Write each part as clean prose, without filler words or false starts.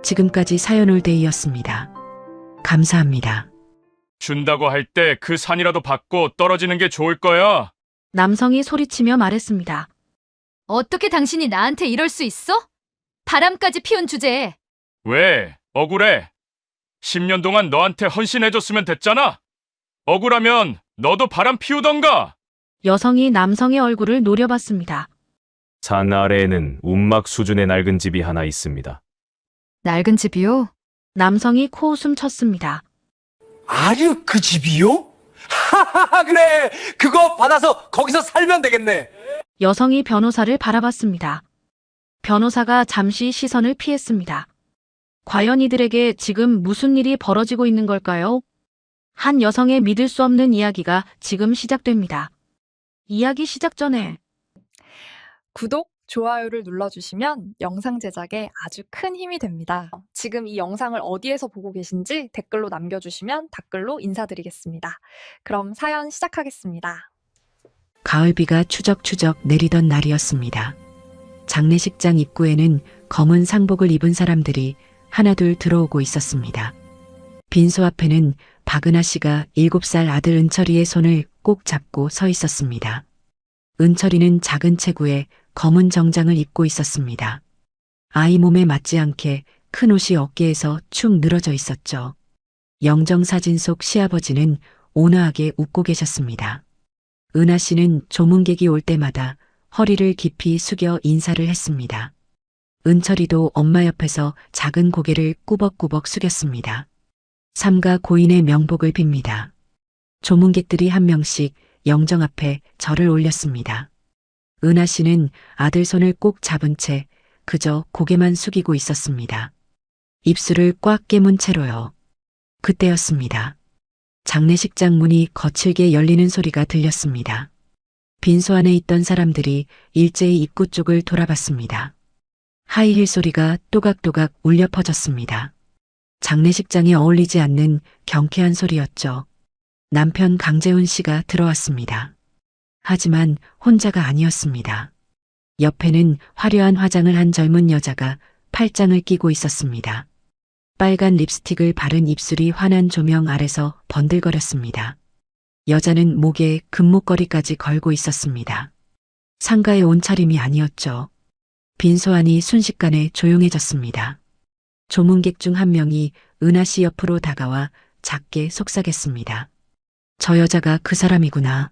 지금까지 사연올데이였습니다. 감사합니다. 준다고 할 때 그 산이라도 받고 떨어지는 게 좋을 거야. 남성이 소리치며 말했습니다. 어떻게 당신이 나한테 이럴 수 있어? 바람까지 피운 주제에. 왜? 억울해. 10년 동안 너한테 헌신해줬으면 됐잖아. 억울하면 너도 바람 피우던가. 여성이 남성의 얼굴을 노려봤습니다. 산 아래에는 움막 수준의 낡은 집이 하나 있습니다. 낡은 집이요? 남성이 코웃음 쳤습니다. 아유, 그 집이요? 하하하, 그래. 그거 받아서 거기서 살면 되겠네. 여성이 변호사를 바라봤습니다. 변호사가 잠시 시선을 피했습니다. 과연 이들에게 지금 무슨 일이 벌어지고 있는 걸까요? 한 여성의 믿을 수 없는 이야기가 지금 시작됩니다. 이야기 시작 전에 구독, 좋아요를 눌러주시면 영상 제작에 아주 큰 힘이 됩니다. 지금 이 영상을 어디에서 보고 계신지 댓글로 남겨주시면 댓글로 인사드리겠습니다. 그럼 사연 시작하겠습니다. 가을비가 추적추적 내리던 날이었습니다. 장례식장 입구에는 검은 상복을 입은 사람들이 하나둘 들어오고 있었습니다. 빈소 앞에는 박은하 씨가 7살 아들 은철이의 손을 꼭 잡고 서 있었습니다. 은철이는 작은 체구에 검은 정장을 입고 있었습니다. 아이 몸에 맞지 않게 큰 옷이 어깨에서 축 늘어져 있었죠. 영정사진 속 시아버지는 온화하게 웃고 계셨습니다. 은하 씨는 조문객이 올 때마다 허리를 깊이 숙여 인사를 했습니다. 은철이도 엄마 옆에서 작은 고개를 꾸벅꾸벅 숙였습니다. 삼가 고인의 명복을 빕니다. 조문객들이 한 명씩 영정 앞에 절을 올렸습니다. 은하 씨는 아들 손을 꼭 잡은 채 그저 고개만 숙이고 있었습니다. 입술을 꽉 깨문 채로요. 그때였습니다. 장례식장 문이 거칠게 열리는 소리가 들렸습니다. 빈소 안에 있던 사람들이 일제히 입구 쪽을 돌아봤습니다. 하이힐 소리가 또각또각 울려 퍼졌습니다. 장례식장에 어울리지 않는 경쾌한 소리였죠. 남편 강재훈 씨가 들어왔습니다. 하지만 혼자가 아니었습니다. 옆에는 화려한 화장을 한 젊은 여자가 팔짱을 끼고 있었습니다. 빨간 립스틱을 바른 입술이 환한 조명 아래서 번들거렸습니다. 여자는 목에 금목걸이까지 걸고 있었습니다. 상가의 옷차림이 아니었죠. 빈소 안이 순식간에 조용해졌습니다. 조문객 중 한 명이 은하 씨 옆으로 다가와 작게 속삭였습니다. 저 여자가 그 사람이구나.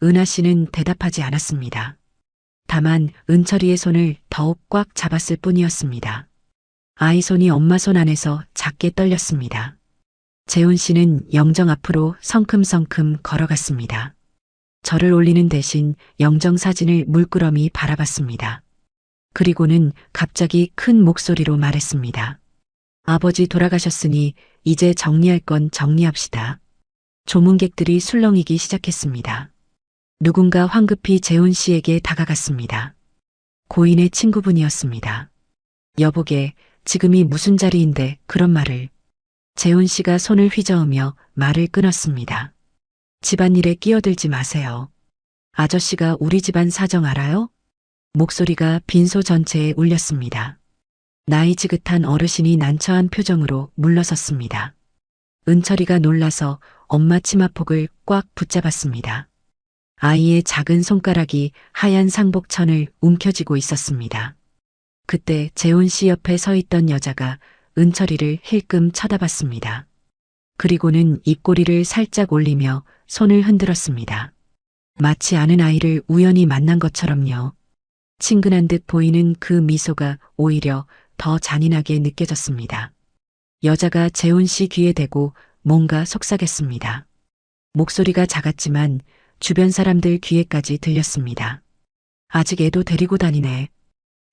은하 씨는 대답하지 않았습니다. 다만 은철이의 손을 더욱 꽉 잡았을 뿐이었습니다. 아이 손이 엄마 손 안에서 작게 떨렸습니다. 재훈 씨는 영정 앞으로 성큼성큼 걸어갔습니다. 절을 올리는 대신 영정 사진을 물끄러미 바라봤습니다. 그리고는 갑자기 큰 목소리로 말했습니다. 아버지 돌아가셨으니 이제 정리할 건 정리합시다. 조문객들이 술렁이기 시작했습니다. 누군가 황급히 재훈 씨에게 다가갔습니다. 고인의 친구분이었습니다. 여보게, 지금이 무슨 자리인데 그런 말을. 재훈 씨가 손을 휘저으며 말을 끊었습니다. 집안일에 끼어들지 마세요. 아저씨가 우리 집안 사정 알아요? 목소리가 빈소 전체에 울렸습니다. 나이 지긋한 어르신이 난처한 표정으로 물러섰습니다. 은철이가 놀라서 엄마 치마폭을 꽉 붙잡았습니다. 아이의 작은 손가락이 하얀 상복천을 움켜쥐고 있었습니다. 그때 재훈 씨 옆에 서 있던 여자가 은철이를 힐끔 쳐다봤습니다. 그리고는 입꼬리를 살짝 올리며 손을 흔들었습니다. 마치 아는 아이를 우연히 만난 것처럼요. 친근한 듯 보이는 그 미소가 오히려 더 잔인하게 느껴졌습니다. 여자가 재훈 씨 귀에 대고 뭔가 속삭였습니다. 목소리가 작았지만 주변 사람들 귀에까지 들렸습니다. 아직 애도 데리고 다니네.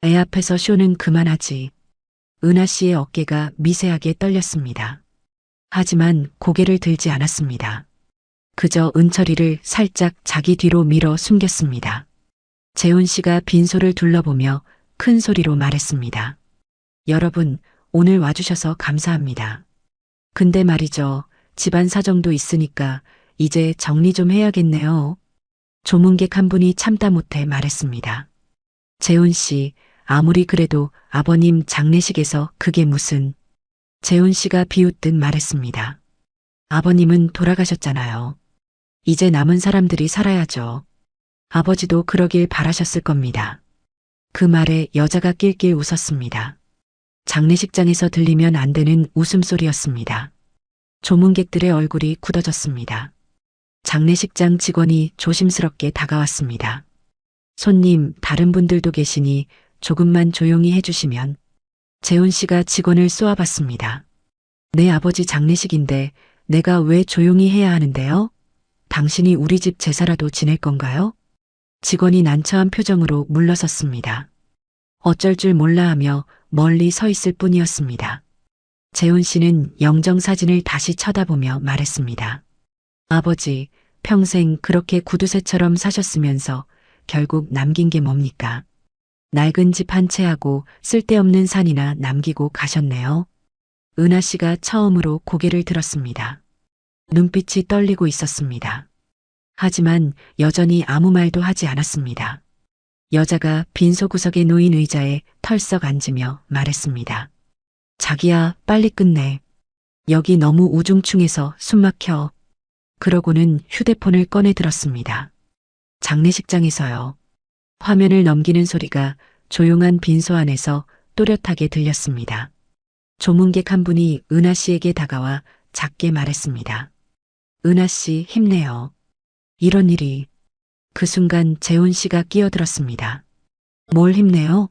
애 앞에서 쇼는 그만하지. 은하 씨의 어깨가 미세하게 떨렸습니다. 하지만 고개를 들지 않았습니다. 그저 은철이를 살짝 자기 뒤로 밀어 숨겼습니다. 재훈 씨가 빈소를 둘러보며 큰 소리로 말했습니다. 여러분, 오늘 와주셔서 감사합니다. 근데 말이죠. 집안 사정도 있으니까 이제 정리 좀 해야겠네요. 조문객 한 분이 참다 못해 말했습니다. 재훈 씨, 아무리 그래도 아버님 장례식에서 그게 무슨. 재훈 씨가 비웃듯 말했습니다. 아버님은 돌아가셨잖아요. 이제 남은 사람들이 살아야죠. 아버지도 그러길 바라셨을 겁니다. 그 말에 여자가 낄낄 웃었습니다. 장례식장에서 들리면 안 되는 웃음소리였습니다. 조문객들의 얼굴이 굳어졌습니다. 장례식장 직원이 조심스럽게 다가왔습니다. 손님, 다른 분들도 계시니 조금만 조용히 해주시면. 재훈 씨가 직원을 쏘아봤습니다. 내 아버지 장례식인데 내가 왜 조용히 해야 하는데요? 당신이 우리 집 제사라도 지낼 건가요? 직원이 난처한 표정으로 물러섰습니다. 어쩔 줄 몰라 하며 멀리 서 있을 뿐이었습니다. 재훈 씨는 영정 사진을 다시 쳐다보며 말했습니다. 아버지, 평생 그렇게 구두쇠처럼 사셨으면서 결국 남긴 게 뭡니까? 낡은 집 한 채하고 쓸데없는 산이나 남기고 가셨네요. 은하 씨가 처음으로 고개를 들었습니다. 눈빛이 떨리고 있었습니다. 하지만 여전히 아무 말도 하지 않았습니다. 여자가 빈소구석에 놓인 의자에 털썩 앉으며 말했습니다. 자기야, 빨리 끝내. 여기 너무 우중충해서 숨 막혀. 그러고는 휴대폰을 꺼내 들었습니다. 장례식장에서요. 화면을 넘기는 소리가 조용한 빈소 안에서 또렷하게 들렸습니다. 조문객 한 분이 은하 씨에게 다가와 작게 말했습니다. 은하 씨, 힘내요. 이런 일이. 그 순간 재훈 씨가 끼어들었습니다. 뭘 힘내요?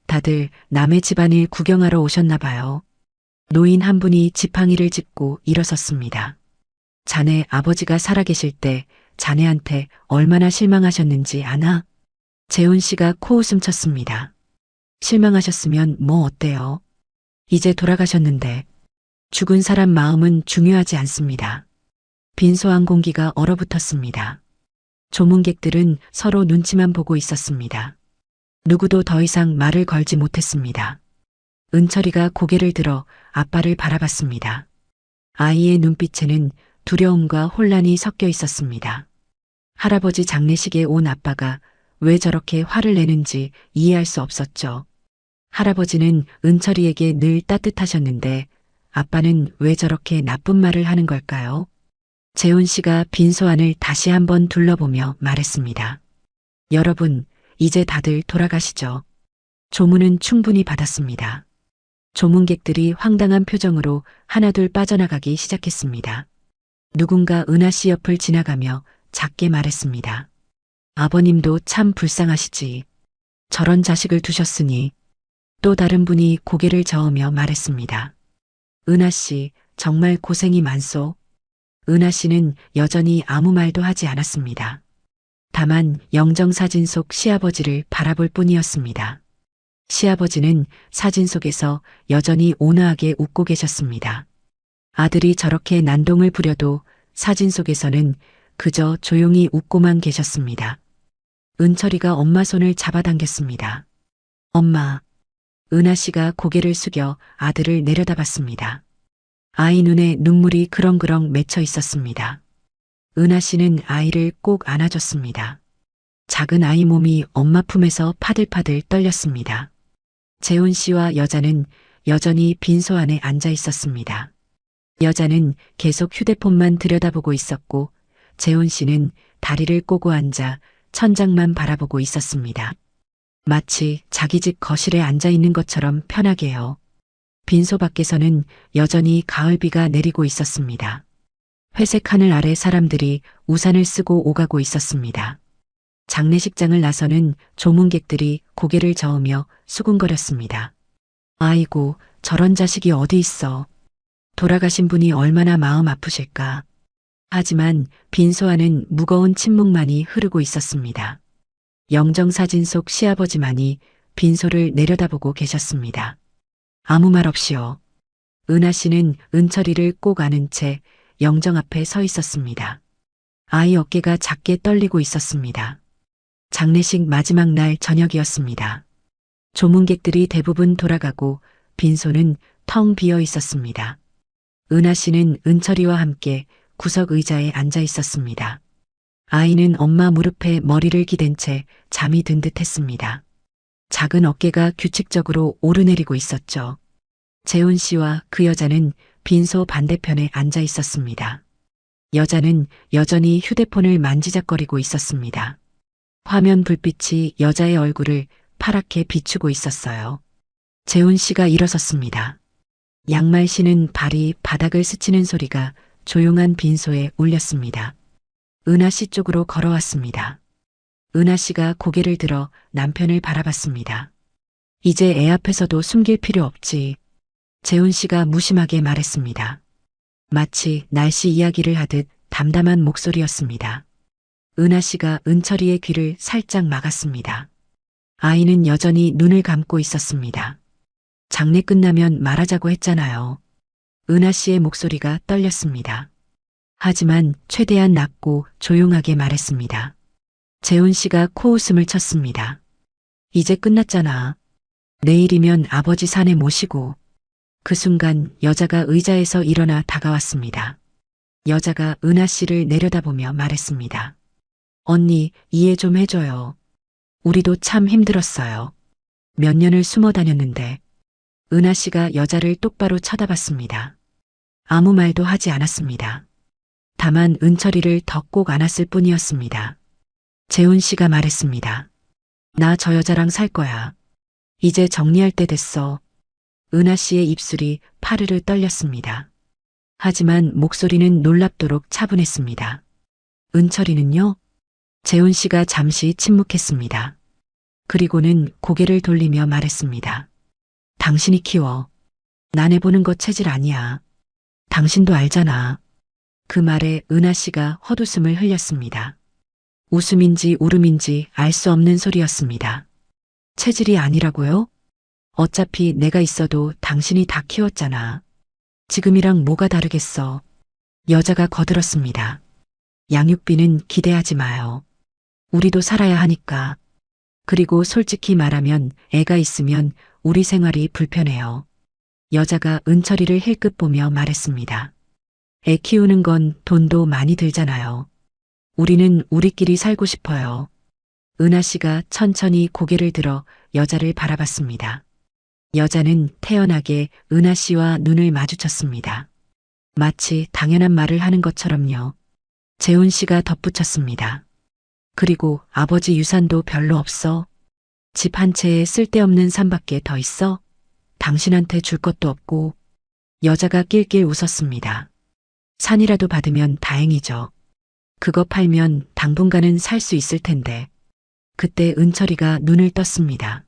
다들 남의 집안일 구경하러 오셨나 봐요. 노인 한 분이 지팡이를 짚고 일어섰습니다. 자네 아버지가 살아계실 때 자네한테 얼마나 실망하셨는지 아나? 재훈 씨가 코웃음 쳤습니다. 실망하셨으면 뭐 어때요? 이제 돌아가셨는데 죽은 사람 마음은 중요하지 않습니다. 빈소안 공기가 얼어붙었습니다. 조문객들은 서로 눈치만 보고 있었습니다. 누구도 더 이상 말을 걸지 못했습니다. 은철이가 고개를 들어 아빠를 바라봤습니다. 아이의 눈빛에는 두려움과 혼란이 섞여 있었습니다. 할아버지 장례식에 온 아빠가 왜 저렇게 화를 내는지 이해할 수 없었죠. 할아버지는 은철이에게 늘 따뜻하셨는데 아빠는 왜 저렇게 나쁜 말을 하는 걸까요? 재훈 씨가 빈소 안을 다시 한번 둘러보며 말했습니다. 여러분, 이제 다들 돌아가시죠. 조문은 충분히 받았습니다. 조문객들이 황당한 표정으로 하나둘 빠져나가기 시작했습니다. 누군가 은하 씨 옆을 지나가며 작게 말했습니다. 아버님도 참 불쌍하시지. 저런 자식을 두셨으니. 또 다른 분이 고개를 저으며 말했습니다. 은하 씨, 정말 고생이 많소. 은하 씨는 여전히 아무 말도 하지 않았습니다. 다만 영정사진 속 시아버지를 바라볼 뿐이었습니다. 시아버지는 사진 속에서 여전히 온화하게 웃고 계셨습니다. 아들이 저렇게 난동을 부려도 사진 속에서는 그저 조용히 웃고만 계셨습니다. 은철이가 엄마 손을 잡아당겼습니다. 엄마. 은하 씨가 고개를 숙여 아들을 내려다봤습니다. 아이 눈에 눈물이 그렁그렁 맺혀 있었습니다. 은하 씨는 아이를 꼭 안아줬습니다. 작은 아이 몸이 엄마 품에서 파들파들 떨렸습니다. 재훈 씨와 여자는 여전히 빈소 안에 앉아 있었습니다. 여자는 계속 휴대폰만 들여다보고 있었고 재훈 씨는 다리를 꼬고 앉아 천장만 바라보고 있었습니다. 마치 자기 집 거실에 앉아 있는 것처럼 편하게요. 빈소 밖에서는 여전히 가을비가 내리고 있었습니다. 회색 하늘 아래 사람들이 우산을 쓰고 오가고 있었습니다. 장례식장을 나서는 조문객들이 고개를 저으며 수군거렸습니다. 아이고, 저런 자식이 어디 있어. 돌아가신 분이 얼마나 마음 아프실까. 하지만 빈소 안은 무거운 침묵만이 흐르고 있었습니다. 영정사진 속 시아버지만이 빈소를 내려다보고 계셨습니다. 아무 말 없이요. 은하 씨는 은철이를 꼭 안은 채 영정 앞에 서 있었습니다. 아이 어깨가 작게 떨리고 있었습니다. 장례식 마지막 날 저녁이었습니다. 조문객들이 대부분 돌아가고 빈소는 텅 비어 있었습니다. 은하 씨는 은철이와 함께 구석 의자에 앉아 있었습니다. 아이는 엄마 무릎에 머리를 기댄 채 잠이 든 듯 했습니다. 작은 어깨가 규칙적으로 오르내리고 있었죠. 재훈 씨와 그 여자는 빈소 반대편에 앉아 있었습니다. 여자는 여전히 휴대폰을 만지작거리고 있었습니다. 화면 불빛이 여자의 얼굴을 파랗게 비추고 있었어요. 재훈 씨가 일어섰습니다. 양말 신은 발이 바닥을 스치는 소리가 조용한 빈소에 울렸습니다. 은하 씨 쪽으로 걸어왔습니다. 은하 씨가 고개를 들어 남편을 바라봤습니다. 이제 애 앞에서도 숨길 필요 없지. 재훈 씨가 무심하게 말했습니다. 마치 날씨 이야기를 하듯 담담한 목소리였습니다. 은하 씨가 은철이의 귀를 살짝 막았습니다. 아이는 여전히 눈을 감고 있었습니다. 장례 끝나면 말하자고 했잖아요. 은하 씨의 목소리가 떨렸습니다. 하지만 최대한 낮고 조용하게 말했습니다. 재훈 씨가 코웃음을 쳤습니다. 이제 끝났잖아. 내일이면 아버지 산에 모시고. 그 순간 여자가 의자에서 일어나 다가왔습니다. 여자가 은하 씨를 내려다보며 말했습니다. 언니, 이해 좀 해줘요. 우리도 참 힘들었어요. 몇 년을 숨어 다녔는데. 은하 씨가 여자를 똑바로 쳐다봤습니다. 아무 말도 하지 않았습니다. 다만 은철이를 더 꼭 안았을 뿐이었습니다. 재훈 씨가 말했습니다. 나 저 여자랑 살 거야. 이제 정리할 때 됐어. 은하 씨의 입술이 파르르 떨렸습니다. 하지만 목소리는 놀랍도록 차분했습니다. 은철이는요? 재훈 씨가 잠시 침묵했습니다. 그리고는 고개를 돌리며 말했습니다. 당신이 키워. 난 해보는 거 체질 아니야. 당신도 알잖아. 그 말에 은하 씨가 헛웃음을 흘렸습니다. 웃음인지 울음인지 알 수 없는 소리였습니다. 체질이 아니라고요? 어차피 내가 있어도 당신이 다 키웠잖아. 지금이랑 뭐가 다르겠어. 여자가 거들었습니다. 양육비는 기대하지 마요. 우리도 살아야 하니까. 그리고 솔직히 말하면 애가 있으면 우리 생활이 불편해요. 여자가 은철이를 힐끗 보며 말했습니다. 애 키우는 건 돈도 많이 들잖아요. 우리는 우리끼리 살고 싶어요. 은하 씨가 천천히 고개를 들어 여자를 바라봤습니다. 여자는 태연하게 은하 씨와 눈을 마주쳤습니다. 마치 당연한 말을 하는 것처럼요. 재훈 씨가 덧붙였습니다. 그리고 아버지 유산도 별로 없어. 집 한 채에 쓸데없는 산밖에 더 있어. 당신한테 줄 것도 없고. 여자가 낄낄 웃었습니다. 산이라도 받으면 다행이죠. 그거 팔면 당분간은 살 수 있을 텐데. 그때 은철이가 눈을 떴습니다.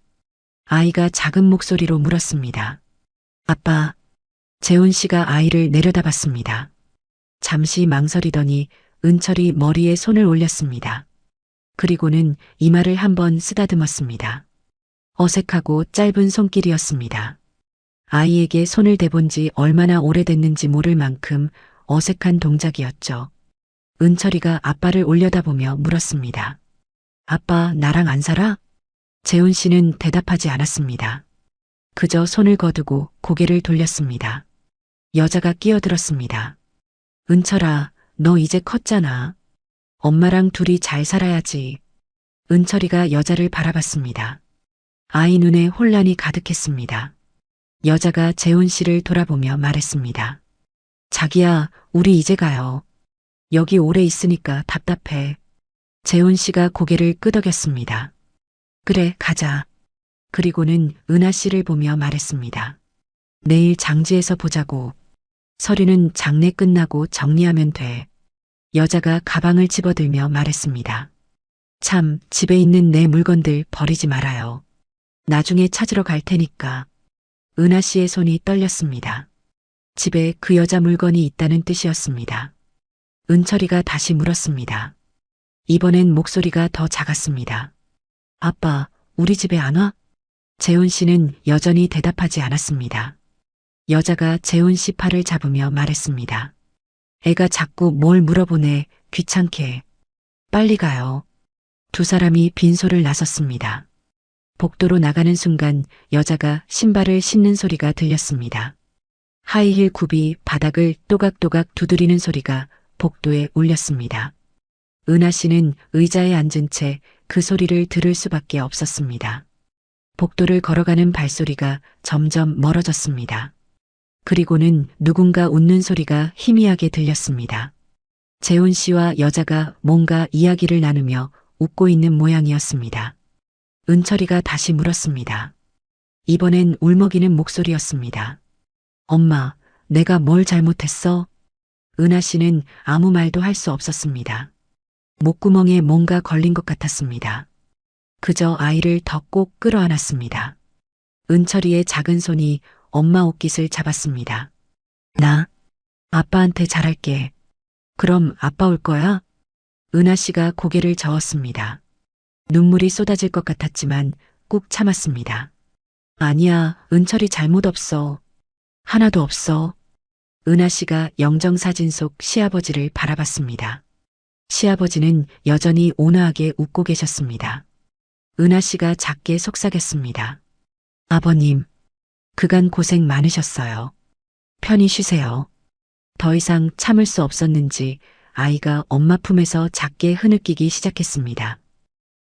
아이가 작은 목소리로 물었습니다. 아빠. 재훈 씨가 아이를 내려다봤습니다. 잠시 망설이더니 은철이 머리에 손을 올렸습니다. 그리고는 이마를 한번 쓰다듬었습니다. 어색하고 짧은 손길이었습니다. 아이에게 손을 대본 지 얼마나 오래됐는지 모를 만큼 어색한 동작이었죠. 은철이가 아빠를 올려다보며 물었습니다. 아빠, 나랑 안 살아? 재훈 씨는 대답하지 않았습니다. 그저 손을 거두고 고개를 돌렸습니다. 여자가 끼어들었습니다. 은철아, 너 이제 컸잖아. 엄마랑 둘이 잘 살아야지. 은철이가 여자를 바라봤습니다. 아이 눈에 혼란이 가득했습니다. 여자가 재훈 씨를 돌아보며 말했습니다. 자기야, 우리 이제 가요. 여기 오래 있으니까 답답해. 재훈 씨가 고개를 끄덕였습니다. 그래, 가자. 그리고는 은하 씨를 보며 말했습니다. 내일 장지에서 보자고. 서류는 장례 끝나고 정리하면 돼. 여자가 가방을 집어들며 말했습니다. 참, 집에 있는 내 물건들 버리지 말아요. 나중에 찾으러 갈 테니까. 은하 씨의 손이 떨렸습니다. 집에 그 여자 물건이 있다는 뜻이었습니다. 은철이가 다시 물었습니다. 이번엔 목소리가 더 작았습니다. 아빠, 우리 집에 안 와? 재훈 씨는 여전히 대답하지 않았습니다. 여자가 재훈 씨 팔을 잡으며 말했습니다. 애가 자꾸 뭘 물어보네. 귀찮게. 빨리 가요. 두 사람이 빈소를 나섰습니다. 복도로 나가는 순간 여자가 신발을 신는 소리가 들렸습니다. 하이힐 굽이 바닥을 또각또각 두드리는 소리가 복도에 울렸습니다. 은하 씨는 의자에 앉은 채 그 소리를 들을 수밖에 없었습니다. 복도를 걸어가는 발소리가 점점 멀어졌습니다. 그리고는 누군가 웃는 소리가 희미하게 들렸습니다. 재훈 씨와 여자가 뭔가 이야기를 나누며 웃고 있는 모양이었습니다. 은철이가 다시 물었습니다. 이번엔 울먹이는 목소리였습니다. 엄마, 내가 뭘 잘못했어? 은하 씨는 아무 말도 할 수 없었습니다. 목구멍에 뭔가 걸린 것 같았습니다. 그저 아이를 더 꼭 끌어안았습니다. 은철이의 작은 손이 엄마 옷깃을 잡았습니다. 나 아빠한테 잘할게. 그럼 아빠 올 거야? 은하 씨가 고개를 저었습니다. 눈물이 쏟아질 것 같았지만 꾹 참았습니다. 아니야, 은철이 잘못 없어. 하나도 없어. 은하 씨가 영정사진 속 시아버지를 바라봤습니다. 시아버지는 여전히 온화하게 웃고 계셨습니다. 은하 씨가 작게 속삭였습니다. 아버님, 그간 고생 많으셨어요. 편히 쉬세요. 더 이상 참을 수 없었는지 아이가 엄마 품에서 작게 흐느끼기 시작했습니다.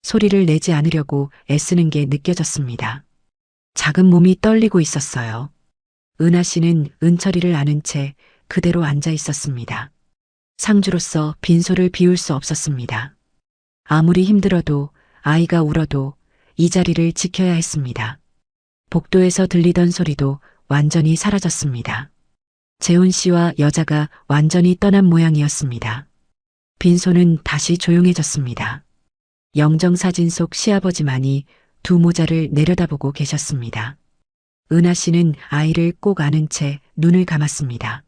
소리를 내지 않으려고 애쓰는 게 느껴졌습니다. 작은 몸이 떨리고 있었어요. 은하 씨는 은철이를 안은 채 그대로 앉아 있었습니다. 상주로서 빈소를 비울 수 없었습니다. 아무리 힘들어도 아이가 울어도 이 자리를 지켜야 했습니다. 복도에서 들리던 소리도 완전히 사라졌습니다. 재훈 씨와 여자가 완전히 떠난 모양이었습니다. 빈소는 다시 조용해졌습니다. 영정사진 속 시아버지만이 두 모자를 내려다보고 계셨습니다. 은하 씨는 아이를 꼭 안은 채 눈을 감았습니다.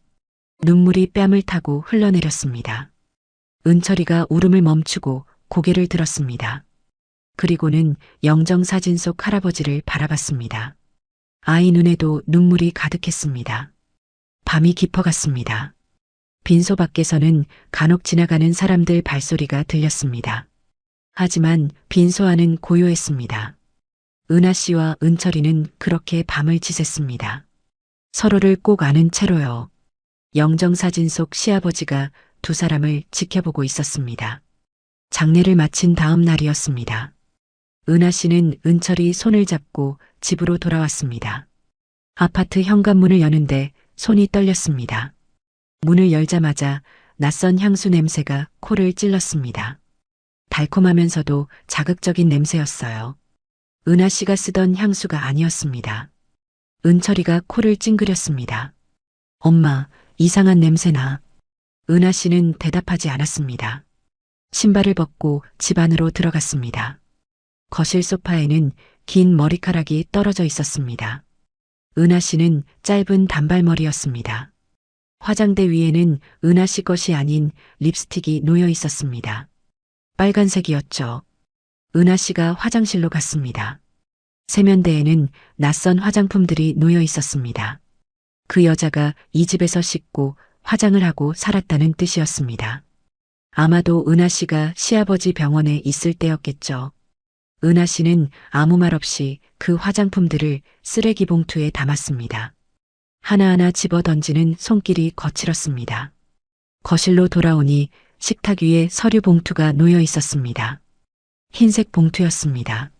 눈물이 뺨을 타고 흘러내렸습니다. 은철이가 울음을 멈추고 고개를 들었습니다. 그리고는 영정사진 속 할아버지를 바라봤습니다. 아이 눈에도 눈물이 가득했습니다. 밤이 깊어갔습니다. 빈소 밖에서는 간혹 지나가는 사람들 발소리가 들렸습니다. 하지만 빈소 안은 고요했습니다. 은하 씨와 은철이는 그렇게 밤을 지샜습니다. 서로를 꼭 아는 채로요. 영정사진 속 시아버지가 두 사람을 지켜보고 있었습니다. 장례를 마친 다음 날이었습니다. 은하 씨는 은철이 손을 잡고 집으로 돌아왔습니다. 아파트 현관문을 여는데 손이 떨렸습니다. 문을 열자마자 낯선 향수 냄새가 코를 찔렀습니다. 달콤하면서도 자극적인 냄새였어요. 은하 씨가 쓰던 향수가 아니었습니다. 은철이가 코를 찡그렸습니다. 엄마, 이상한 냄새나. 은하 씨는 대답하지 않았습니다. 신발을 벗고 집 안으로 들어갔습니다. 거실 소파에는 긴 머리카락이 떨어져 있었습니다. 은하 씨는 짧은 단발머리였습니다. 화장대 위에는 은하 씨 것이 아닌 립스틱이 놓여 있었습니다. 빨간색이었죠. 은하 씨가 화장실로 갔습니다. 세면대에는 낯선 화장품들이 놓여 있었습니다. 그 여자가 이 집에서 씻고 화장을 하고 살았다는 뜻이었습니다. 아마도 은하 씨가 시아버지 병원에 있을 때였겠죠. 은하 씨는 아무 말 없이 그 화장품들을 쓰레기 봉투에 담았습니다. 하나하나 집어 던지는 손길이 거칠었습니다. 거실로 돌아오니 식탁 위에 서류 봉투가 놓여 있었습니다. 흰색 봉투였습니다.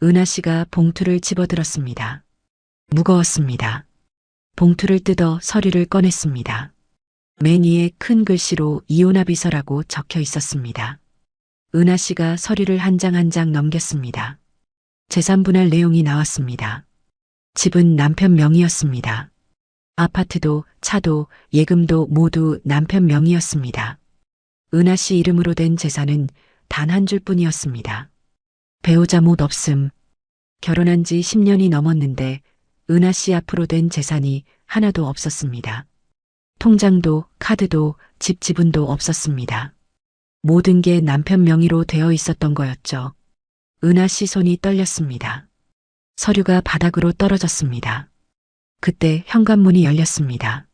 은하 씨가 봉투를 집어들었습니다. 무거웠습니다. 봉투를 뜯어 서류를 꺼냈습니다. 맨 위에 큰 글씨로 이혼합의서라고 적혀 있었습니다. 은하 씨가 서류를 한 장 한 장 넘겼습니다. 재산 분할 내용이 나왔습니다. 집은 남편 명의였습니다. 아파트도 차도 예금도 모두 남편 명의였습니다. 은하 씨 이름으로 된 재산은 단 한 줄뿐이었습니다. 배우자 못 없음. 결혼한 지 10년이 넘었는데 은하 씨 앞으로 된 재산이 하나도 없었습니다. 통장도 카드도 집 지분도 없었습니다. 모든 게 남편 명의로 되어 있었던 거였죠. 은하 씨 손이 떨렸습니다. 서류가 바닥으로 떨어졌습니다. 그때 현관문이 열렸습니다.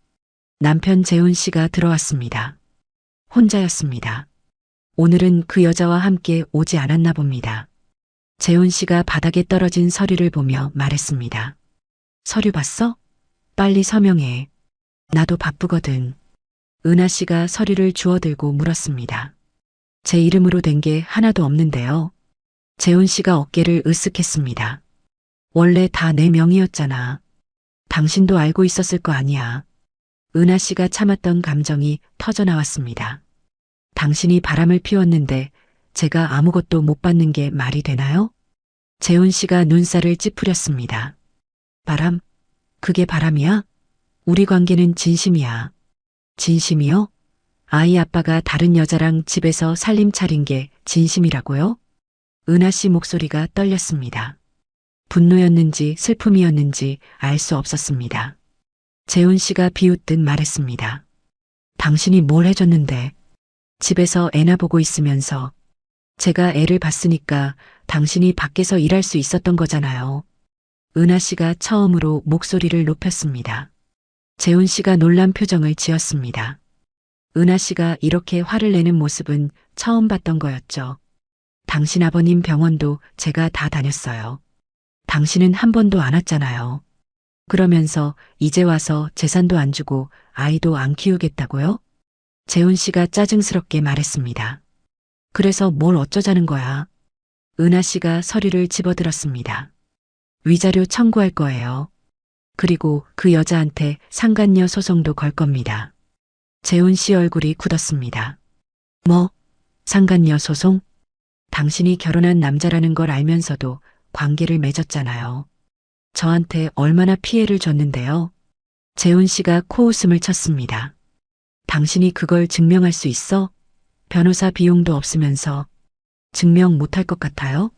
남편 재훈 씨가 들어왔습니다. 혼자였습니다. 오늘은 그 여자와 함께 오지 않았나 봅니다. 재훈 씨가 바닥에 떨어진 서류를 보며 말했습니다. 서류 봤어? 빨리 서명해. 나도 바쁘거든. 은하 씨가 서류를 주워들고 물었습니다. 제 이름으로 된 게 하나도 없는데요. 재훈 씨가 어깨를 으쓱했습니다. 원래 다 내 명의였잖아. 당신도 알고 있었을 거 아니야. 은하 씨가 참았던 감정이 터져 나왔습니다. 당신이 바람을 피웠는데 제가 아무것도 못 받는 게 말이 되나요? 재훈 씨가 눈살을 찌푸렸습니다. 바람? 그게 바람이야? 우리 관계는 진심이야. 진심이요? 아이 아빠가 다른 여자랑 집에서 살림 차린 게 진심이라고요? 은하 씨 목소리가 떨렸습니다. 분노였는지 슬픔이었는지 알 수 없었습니다. 재훈 씨가 비웃듯 말했습니다. 당신이 뭘 해줬는데? 집에서 애나 보고 있으면서 제가 애를 봤으니까 당신이 밖에서 일할 수 있었던 거잖아요. 은하 씨가 처음으로 목소리를 높였습니다. 재훈 씨가 놀란 표정을 지었습니다. 은하 씨가 이렇게 화를 내는 모습은 처음 봤던 거였죠. 당신 아버님 병원도 제가 다 다녔어요. 당신은 한 번도 안 왔잖아요. 그러면서 이제 와서 재산도 안 주고 아이도 안 키우겠다고요? 재훈 씨가 짜증스럽게 말했습니다. 그래서 뭘 어쩌자는 거야? 은하 씨가 서류를 집어들었습니다. 위자료 청구할 거예요. 그리고 그 여자한테 상간녀 소송도 걸 겁니다. 재훈 씨 얼굴이 굳었습니다. 뭐? 상간녀 소송? 당신이 결혼한 남자라는 걸 알면서도 관계를 맺었잖아요. 저한테 얼마나 피해를 줬는데요. 재훈 씨가 코웃음을 쳤습니다. 당신이 그걸 증명할 수 있어? 변호사 비용도 없으면서 증명 못할 것 같아요?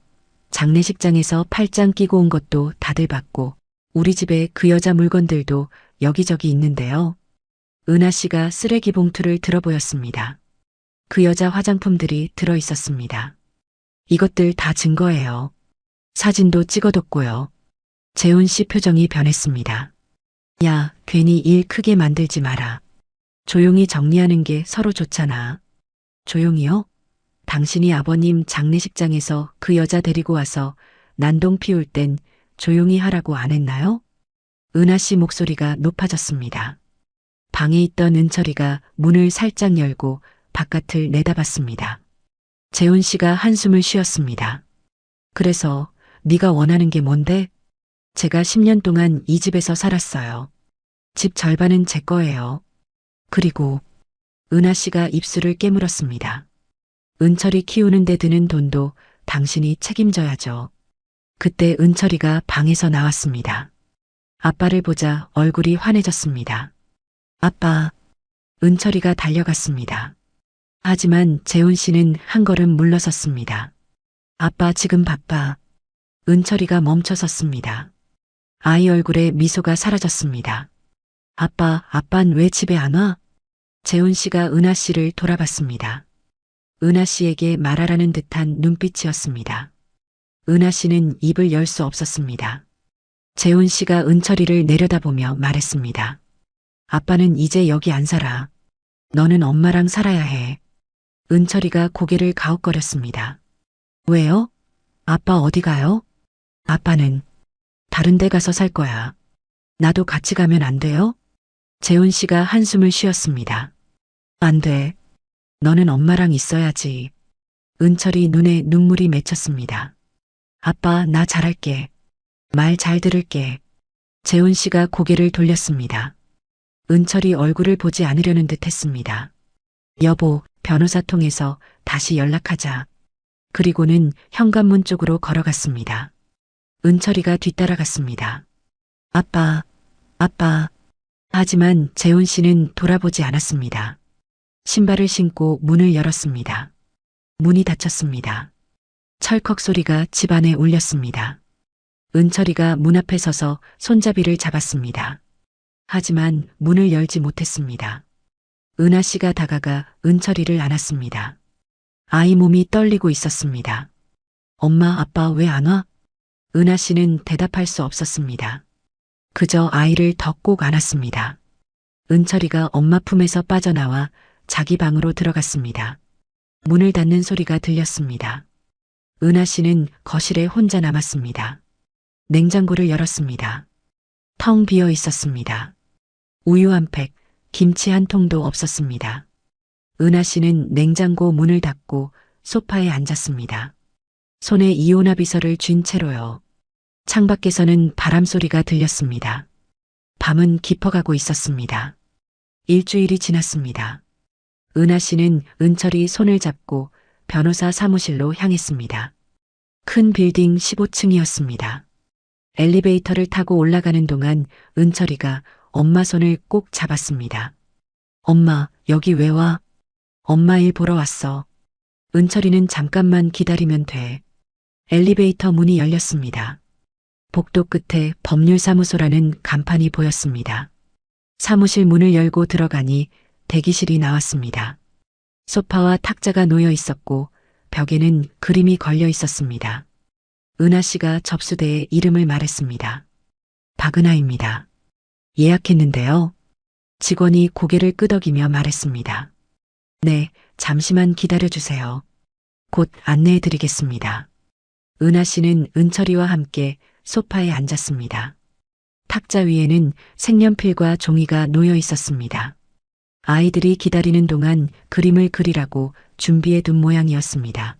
장례식장에서 팔짱 끼고 온 것도 다들 봤고 우리 집에 그 여자 물건들도 여기저기 있는데요. 은하 씨가 쓰레기 봉투를 들어 보였습니다. 그 여자 화장품들이 들어 있었습니다. 이것들 다 증거예요. 사진도 찍어뒀고요. 재훈 씨 표정이 변했습니다. 야, 괜히 일 크게 만들지 마라. 조용히 정리하는 게 서로 좋잖아. 조용히요? 당신이 아버님 장례식장에서 그 여자 데리고 와서 난동 피울 땐 조용히 하라고 안 했나요? 은하 씨 목소리가 높아졌습니다. 방에 있던 은철이가 문을 살짝 열고 바깥을 내다봤습니다. 재훈 씨가 한숨을 쉬었습니다. 그래서 네가 원하는 게 뭔데? 제가 10년 동안 이 집에서 살았어요. 집 절반은 제 거예요. 그리고 은하 씨가 입술을 깨물었습니다. 은철이 키우는 데 드는 돈도 당신이 책임져야죠. 그때 은철이가 방에서 나왔습니다. 아빠를 보자 얼굴이 환해졌습니다. 아빠, 은철이가 달려갔습니다. 하지만 재훈 씨는 한 걸음 물러섰습니다. 아빠 지금 바빠. 은철이가 멈춰섰습니다. 아이 얼굴에 미소가 사라졌습니다. 아빤 왜 집에 안 와? 재훈 씨가 은하 씨를 돌아봤습니다. 은하 씨에게 말하라는 듯한 눈빛이었습니다. 은하 씨는 입을 열 수 없었습니다. 재훈 씨가 은철이를 내려다보며 말했습니다. 아빠는 이제 여기 안 살아. 너는 엄마랑 살아야 해. 은철이가 고개를 가웃거렸습니다. 왜요? 아빠 어디 가요? 아빠는 다른 데 가서 살 거야. 나도 같이 가면 안 돼요? 재훈 씨가 한숨을 쉬었습니다. 안 돼. 너는 엄마랑 있어야지. 은철이 눈에 눈물이 맺혔습니다. 아빠, 나 잘할게. 말 잘 들을게. 재훈 씨가 고개를 돌렸습니다. 은철이 얼굴을 보지 않으려는 듯 했습니다. 여보, 변호사 통해서 다시 연락하자. 그리고는 현관문 쪽으로 걸어갔습니다. 은철이가 뒤따라갔습니다. 아빠. 하지만 재훈 씨는 돌아보지 않았습니다. 신발을 신고 문을 열었습니다. 문이 닫혔습니다. 철컥 소리가 집안에 울렸습니다. 은철이가 문 앞에 서서 손잡이를 잡았습니다. 하지만 문을 열지 못했습니다. 은하 씨가 다가가 은철이를 안았습니다. 아이 몸이 떨리고 있었습니다. 엄마, 아빠 왜 안 와? 은하 씨는 대답할 수 없었습니다. 그저 아이를 더 꼭 안았습니다. 은철이가 엄마 품에서 빠져나와 자기 방으로 들어갔습니다. 문을 닫는 소리가 들렸습니다. 은하 씨는 거실에 혼자 남았습니다. 냉장고를 열었습니다. 텅 비어 있었습니다. 우유 한 팩, 김치 한 통도 없었습니다. 은하 씨는 냉장고 문을 닫고 소파에 앉았습니다. 손에 이혼합의서를 쥔 채로요. 창밖에서는 바람 소리가 들렸습니다. 밤은 깊어가고 있었습니다. 일주일이 지났습니다. 은하 씨는 은철이 손을 잡고 변호사 사무실로 향했습니다. 큰 빌딩 15층이었습니다. 엘리베이터를 타고 올라가는 동안 은철이가 엄마 손을 꼭 잡았습니다. 엄마, 여기 왜 와? 엄마 일 보러 왔어. 은철이는 잠깐만 기다리면 돼. 엘리베이터 문이 열렸습니다. 복도 끝에 법률사무소라는 간판이 보였습니다. 사무실 문을 열고 들어가니 대기실이 나왔습니다. 소파와 탁자가 놓여 있었고 벽에는 그림이 걸려 있었습니다. 은하 씨가 접수대에 이름을 말했습니다. 박은하입니다. 예약했는데요. 직원이 고개를 끄덕이며 말했습니다. 네, 잠시만 기다려주세요. 곧 안내해 드리겠습니다. 은하 씨는 은철이와 함께 소파에 앉았습니다. 탁자 위에는 색연필과 종이가 놓여 있었습니다. 아이들이 기다리는 동안 그림을 그리라고 준비해 둔 모양이었습니다.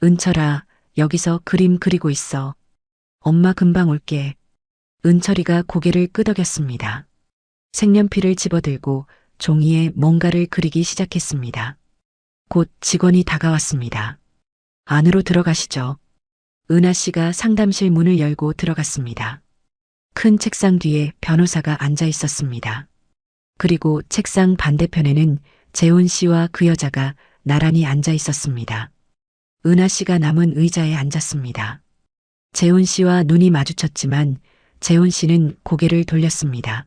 은철아, 여기서 그림 그리고 있어. 엄마 금방 올게. 은철이가 고개를 끄덕였습니다. 색연필을 집어들고 종이에 뭔가를 그리기 시작했습니다. 곧 직원이 다가왔습니다. 안으로 들어가시죠. 은하 씨가 상담실 문을 열고 들어갔습니다. 큰 책상 뒤에 변호사가 앉아 있었습니다. 그리고 책상 반대편에는 재훈 씨와 그 여자가 나란히 앉아 있었습니다. 은하 씨가 남은 의자에 앉았습니다. 재훈 씨와 눈이 마주쳤지만 재훈 씨는 고개를 돌렸습니다.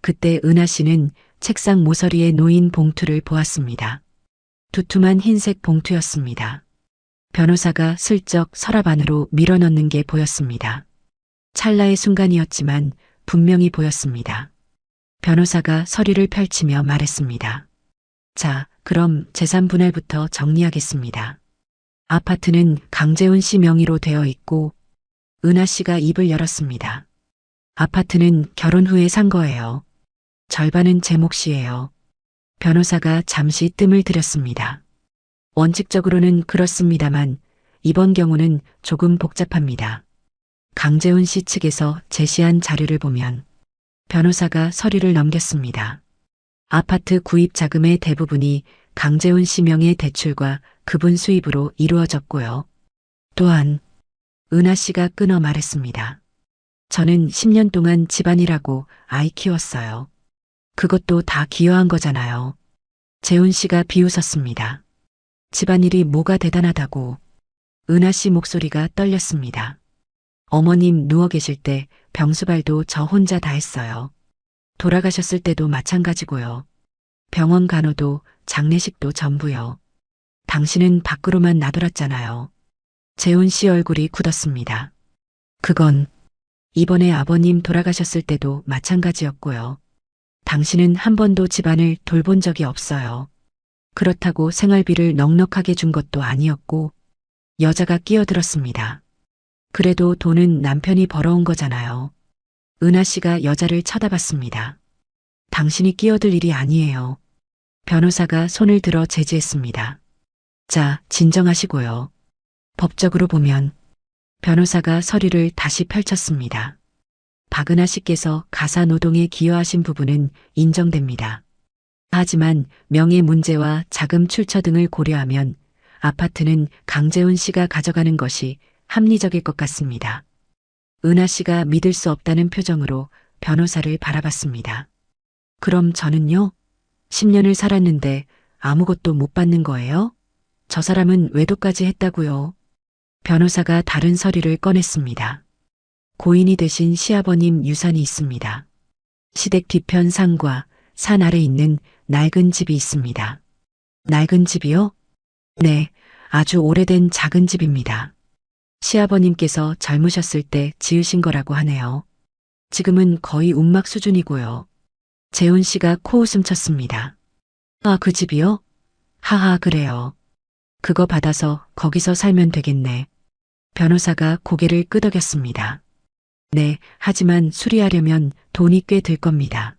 그때 은하 씨는 책상 모서리에 놓인 봉투를 보았습니다. 두툼한 흰색 봉투였습니다. 변호사가 슬쩍 서랍 안으로 밀어넣는 게 보였습니다. 찰나의 순간이었지만 분명히 보였습니다. 변호사가 서류를 펼치며 말했습니다. 자, 그럼 재산 분할부터 정리하겠습니다. 아파트는 강재훈 씨 명의로 되어 있고 은하 씨가 입을 열었습니다. 아파트는 결혼 후에 산 거예요. 절반은 제 몫이에요. 변호사가 잠시 뜸을 들였습니다. 원칙적으로는 그렇습니다만 이번 경우는 조금 복잡합니다. 강재훈 씨 측에서 제시한 자료를 보면 변호사가 서류를 넘겼습니다. 아파트 구입 자금의 대부분이 강재훈 씨 명의 대출과 그분 수입으로 이루어졌고요. 또한 은하 씨가 끊어 말했습니다. 저는 10년 동안 집안일하고 아이 키웠어요. 그것도 다 기여한 거잖아요. 재훈 씨가 비웃었습니다. 집안일이 뭐가 대단하다고. 은하 씨 목소리가 떨렸습니다. 어머님 누워 계실 때 병수발도 저 혼자 다 했어요. 돌아가셨을 때도 마찬가지고요. 병원 간호도 장례식도 전부요. 당신은 밖으로만 나돌았잖아요. 재훈 씨 얼굴이 굳었습니다. 그건 이번에 아버님 돌아가셨을 때도 마찬가지였고요. 당신은 한 번도 집안을 돌본 적이 없어요. 그렇다고 생활비를 넉넉하게 준 것도 아니었고 여자가 끼어들었습니다. 그래도 돈은 남편이 벌어온 거잖아요. 은하 씨가 여자를 쳐다봤습니다. 당신이 끼어들 일이 아니에요. 변호사가 손을 들어 제지했습니다. 자, 진정하시고요. 법적으로 보면 변호사가 서류를 다시 펼쳤습니다. 박은하 씨께서 가사 노동에 기여하신 부분은 인정됩니다. 하지만 명예 문제와 자금 출처 등을 고려하면 아파트는 강재훈 씨가 가져가는 것이 합리적일 것 같습니다. 은하 씨가 믿을 수 없다는 표정으로 변호사를 바라봤습니다. 그럼 저는요? 10년을 살았는데 아무것도 못 받는 거예요? 저 사람은 외도까지 했다고요. 변호사가 다른 서류를 꺼냈습니다. 고인이 되신 시아버님 유산이 있습니다. 시댁 뒤편 상과 산 아래 있는 낡은 집이 있습니다. 낡은 집이요? 네, 아주 오래된 작은 집입니다. 시아버님께서 젊으셨을 때 지으신 거라고 하네요. 지금은 거의 운막 수준이고요. 재훈 씨가 코웃음 쳤습니다. 아, 그 집이요? 하하, 그래요. 그거 받아서 거기서 살면 되겠네. 변호사가 고개를 끄덕였습니다. 네, 하지만 수리하려면 돈이 꽤 들 겁니다.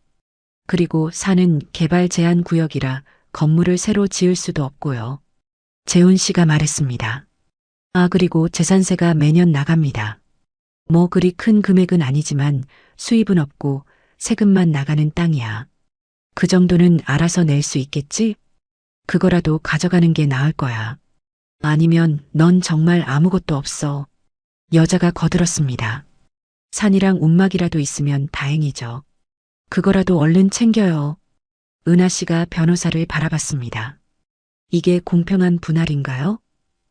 그리고 산은 개발 제한 구역이라 건물을 새로 지을 수도 없고요. 재훈 씨가 말했습니다. 아, 그리고 재산세가 매년 나갑니다. 뭐 그리 큰 금액은 아니지만 수입은 없고 세금만 나가는 땅이야. 그 정도는 알아서 낼 수 있겠지? 그거라도 가져가는 게 나을 거야. 아니면 넌 정말 아무것도 없어. 여자가 거들었습니다. 산이랑 움막이라도 있으면 다행이죠. 그거라도 얼른 챙겨요. 은하 씨가 변호사를 바라봤습니다. 이게 공평한 분할인가요?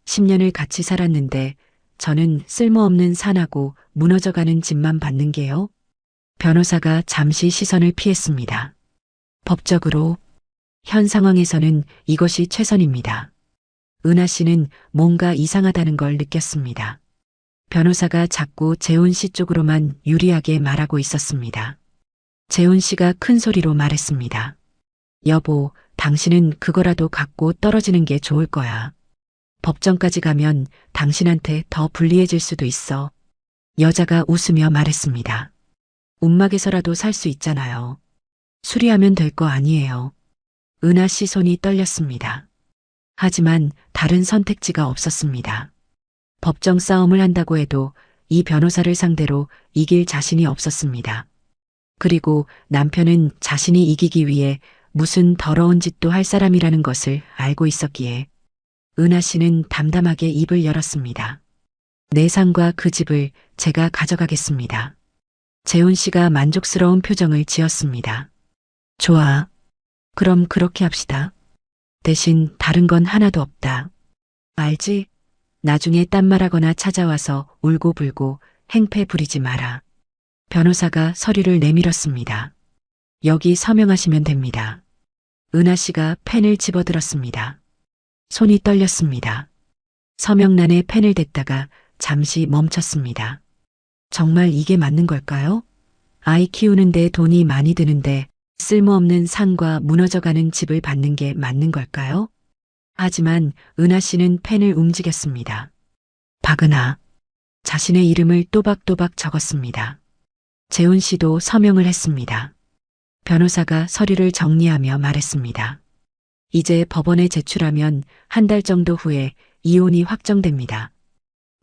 10년을 같이 살았는데 저는 쓸모없는 산하고 무너져가는 집만 받는 게요? 변호사가 잠시 시선을 피했습니다. 법적으로 현 상황에서는 이것이 최선입니다. 은하 씨는 뭔가 이상하다는 걸 느꼈습니다. 변호사가 자꾸 재훈 씨 쪽으로만 유리하게 말하고 있었습니다. 재훈 씨가 큰 소리로 말했습니다. 여보, 당신은 그거라도 갖고 떨어지는 게 좋을 거야. 법정까지 가면 당신한테 더 불리해질 수도 있어. 여자가 웃으며 말했습니다. 움막에서라도 살 수 있잖아요. 수리하면 될 거 아니에요. 은하 씨 손이 떨렸습니다. 하지만 다른 선택지가 없었습니다. 법정 싸움을 한다고 해도 이 변호사를 상대로 이길 자신이 없었습니다. 그리고 남편은 자신이 이기기 위해 무슨 더러운 짓도 할 사람이라는 것을 알고 있었기에 은하 씨는 담담하게 입을 열었습니다. 내 상과 그 집을 제가 가져가겠습니다. 재훈 씨가 만족스러운 표정을 지었습니다. 좋아. 그럼 그렇게 합시다. 대신 다른 건 하나도 없다. 알지? 나중에 딴말하거나 찾아와서 울고불고 행패 부리지 마라. 변호사가 서류를 내밀었습니다. 여기 서명하시면 됩니다. 은하 씨가 펜을 집어들었습니다. 손이 떨렸습니다. 서명란에 펜을 댔다가 잠시 멈췄습니다. 정말 이게 맞는 걸까요? 아이 키우는데 돈이 많이 드는데 쓸모없는 산과 무너져가는 집을 받는 게 맞는 걸까요? 하지만 은하 씨는 펜을 움직였습니다. 박은하. 자신의 이름을 또박또박 적었습니다. 재훈 씨도 서명을 했습니다. 변호사가 서류를 정리하며 말했습니다. 이제 법원에 제출하면 한 달 정도 후에 이혼이 확정됩니다.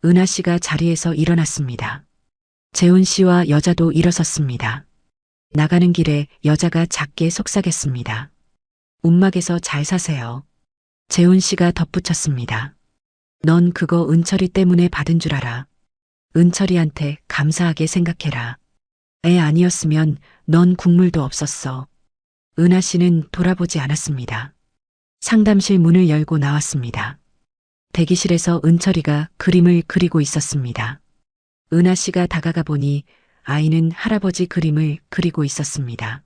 은하 씨가 자리에서 일어났습니다. 재훈 씨와 여자도 일어섰습니다. 나가는 길에 여자가 작게 속삭였습니다. 움막에서 잘 사세요. 재훈 씨가 덧붙였습니다. 넌 그거 은철이 때문에 받은 줄 알아. 은철이한테 감사하게 생각해라. 애 아니었으면 넌 국물도 없었어. 은하 씨는 돌아보지 않았습니다. 상담실 문을 열고 나왔습니다. 대기실에서 은철이가 그림을 그리고 있었습니다. 은하 씨가 다가가 보니 아이는 할아버지 그림을 그리고 있었습니다.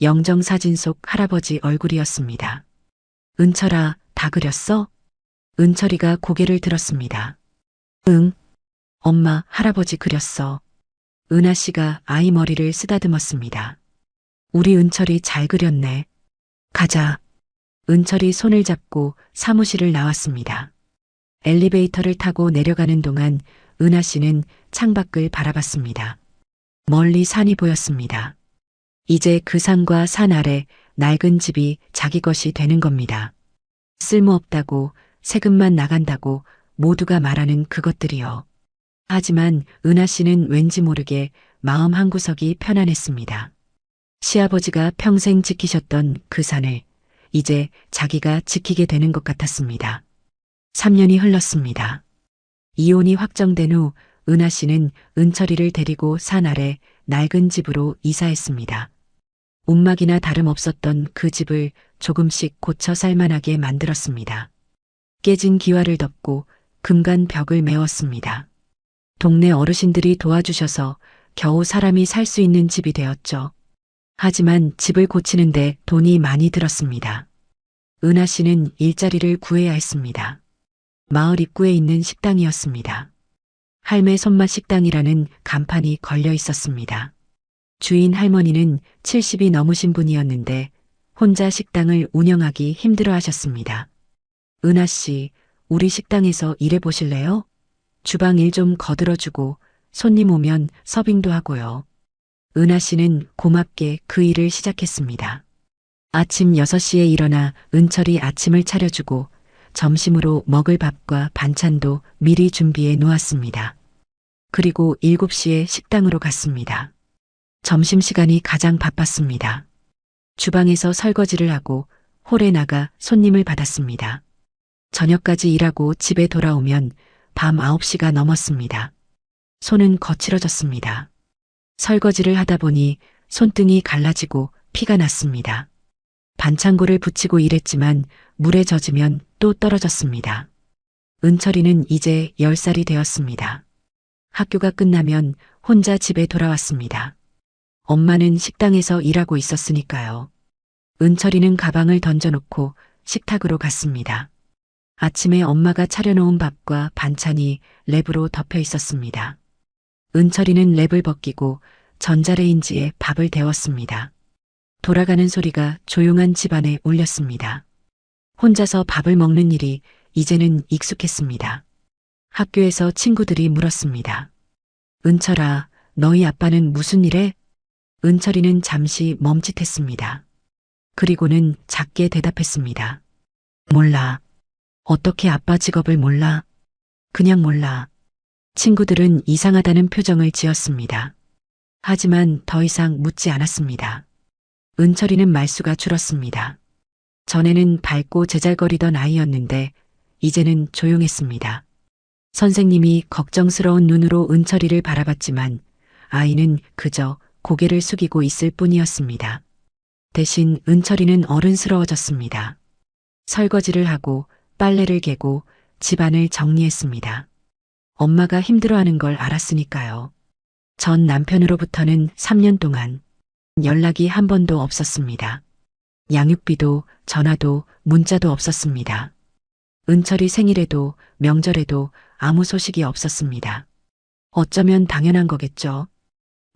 영정사진 속 할아버지 얼굴이었습니다. 은철아, 다 그렸어? 은철이가 고개를 들었습니다. 응. 엄마, 할아버지 그렸어. 은하 씨가 아이 머리를 쓰다듬었습니다. 우리 은철이 잘 그렸네. 가자. 은철이 손을 잡고 사무실을 나왔습니다. 엘리베이터를 타고 내려가는 동안 은하 씨는 창밖을 바라봤습니다. 멀리 산이 보였습니다. 이제 그 산과 산 아래 낡은 집이 자기 것이 되는 겁니다. 쓸모없다고, 세금만 나간다고 모두가 말하는 그것들이요. 하지만 은하 씨는 왠지 모르게 마음 한구석이 편안했습니다. 시아버지가 평생 지키셨던 그 산을 이제 자기가 지키게 되는 것 같았습니다. 3년이 흘렀습니다. 이혼이 확정된 후 은하 씨는 은철이를 데리고 산 아래 낡은 집으로 이사했습니다. 움막이나 다름없었던 그 집을 조금씩 고쳐 살만하게 만들었습니다. 깨진 기와를 덮고 금간 벽을 메웠습니다. 동네 어르신들이 도와주셔서 겨우 사람이 살 수 있는 집이 되었죠. 하지만 집을 고치는데 돈이 많이 들었습니다. 은하 씨는 일자리를 구해야 했습니다. 마을 입구에 있는 식당이었습니다. 할매 손맛 식당이라는 간판이 걸려 있었습니다. 주인 할머니는 70이 넘으신 분이었는데 혼자 식당을 운영하기 힘들어 하셨습니다. 은하 씨, 우리 식당에서 일해 보실래요? 주방 일 좀 거들어주고 손님 오면 서빙도 하고요. 은하 씨는 고맙게 그 일을 시작했습니다. 아침 6시에 일어나 은철이 아침을 차려주고 점심으로 먹을 밥과 반찬도 미리 준비해 놓았습니다. 그리고 7시에 식당으로 갔습니다. 점심시간이 가장 바빴습니다. 주방에서 설거지를 하고 홀에 나가 손님을 받았습니다. 저녁까지 일하고 집에 돌아오면 밤 9시가 넘었습니다. 손은 거칠어졌습니다. 설거지를 하다 보니 손등이 갈라지고 피가 났습니다. 반창고를 붙이고 일했지만 물에 젖으면 또 떨어졌습니다. 은철이는 이제 10살이 되었습니다. 학교가 끝나면 혼자 집에 돌아왔습니다. 엄마는 식당에서 일하고 있었으니까요. 은철이는 가방을 던져놓고 식탁으로 갔습니다. 아침에 엄마가 차려놓은 밥과 반찬이 랩으로 덮여 있었습니다. 은철이는 랩을 벗기고 전자레인지에 밥을 데웠습니다. 돌아가는 소리가 조용한 집안에 울렸습니다. 혼자서 밥을 먹는 일이 이제는 익숙했습니다. 학교에서 친구들이 물었습니다. 은철아, 너희 아빠는 무슨 일해? 은철이는 잠시 멈칫했습니다. 그리고는 작게 대답했습니다. 몰라. 어떻게 아빠 직업을 몰라? 그냥 몰라. 친구들은 이상하다는 표정을 지었습니다. 하지만 더 이상 묻지 않았습니다. 은철이는 말수가 줄었습니다. 전에는 밝고 제잘거리던 아이였는데 이제는 조용했습니다. 선생님이 걱정스러운 눈으로 은철이를 바라봤지만 아이는 그저 고개를 숙이고 있을 뿐이었습니다. 대신 은철이는 어른스러워졌습니다. 설거지를 하고 빨래를 개고 집안을 정리했습니다. 엄마가 힘들어하는 걸 알았으니까요. 전 남편으로부터는 3년 동안 연락이 한 번도 없었습니다. 양육비도 전화도 문자도 없었습니다. 은철이 생일에도 명절에도 아무 소식이 없었습니다. 어쩌면 당연한 거겠죠.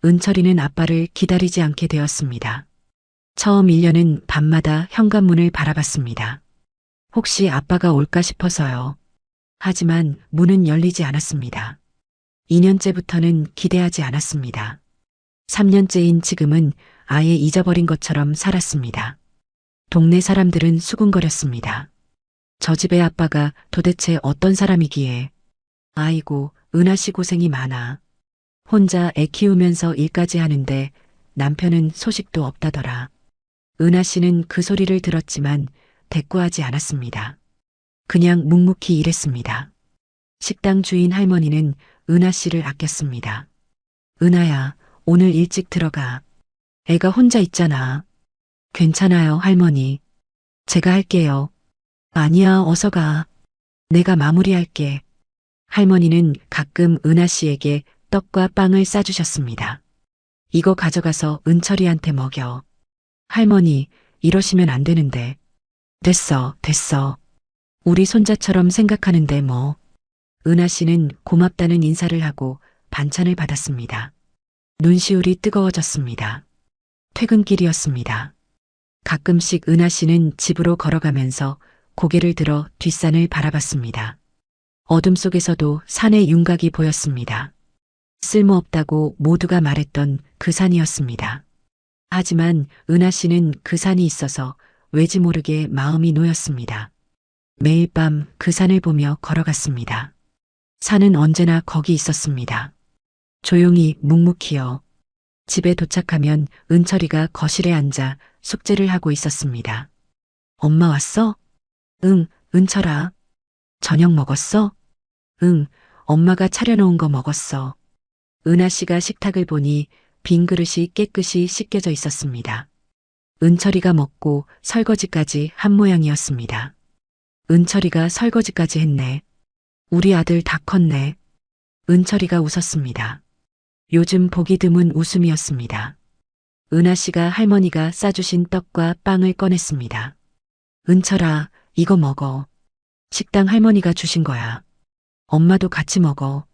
은철이는 아빠를 기다리지 않게 되었습니다. 처음 1년은 밤마다 현관문을 바라봤습니다. 혹시 아빠가 올까 싶어서요. 하지만 문은 열리지 않았습니다. 2년째부터는 기대하지 않았습니다. 3년째인 지금은 아예 잊어버린 것처럼 살았습니다. 동네 사람들은 수군거렸습니다. 저 집의 아빠가 도대체 어떤 사람이기에. 아이고, 은하 씨 고생이 많아. 혼자 애 키우면서 일까지 하는데 남편은 소식도 없다더라. 은하 씨는 그 소리를 들었지만 대꾸하지 않았습니다. 그냥 묵묵히 일했습니다. 식당 주인 할머니는 은하 씨를 아꼈습니다. 은하야, 오늘 일찍 들어가. 애가 혼자 있잖아. 괜찮아요, 할머니. 제가 할게요. 아니야, 어서 가. 내가 마무리할게. 할머니는 가끔 은하 씨에게 떡과 빵을 싸주셨습니다. 이거 가져가서 은철이한테 먹여. 할머니, 이러시면 안 되는데. 됐어, 됐어. 우리 손자처럼 생각하는데 뭐. 은하 씨는 고맙다는 인사를 하고 반찬을 받았습니다. 눈시울이 뜨거워졌습니다. 퇴근길이었습니다. 가끔씩 은하 씨는 집으로 걸어가면서 고개를 들어 뒷산을 바라봤습니다. 어둠 속에서도 산의 윤곽이 보였습니다. 쓸모없다고 모두가 말했던 그 산이었습니다. 하지만 은하 씨는 그 산이 있어서 왜지 모르게 마음이 놓였습니다. 매일 밤 그 산을 보며 걸어갔습니다. 산은 언제나 거기 있었습니다. 조용히 묵묵히요. 집에 도착하면 은철이가 거실에 앉아 숙제를 하고 있었습니다. 엄마 왔어? 응, 은철아. 저녁 먹었어? 응, 엄마가 차려놓은 거 먹었어. 은하 씨가 식탁을 보니 빈 그릇이 깨끗이 씻겨져 있었습니다. 은철이가 먹고 설거지까지 한 모양이었습니다. 은철이가 설거지까지 했네. 우리 아들 다 컸네. 은철이가 웃었습니다. 요즘 보기 드문 웃음이었습니다. 은하 씨가 할머니가 싸주신 떡과 빵을 꺼냈습니다. 은철아, 이거 먹어. 식당 할머니가 주신 거야. 엄마도 같이 먹어.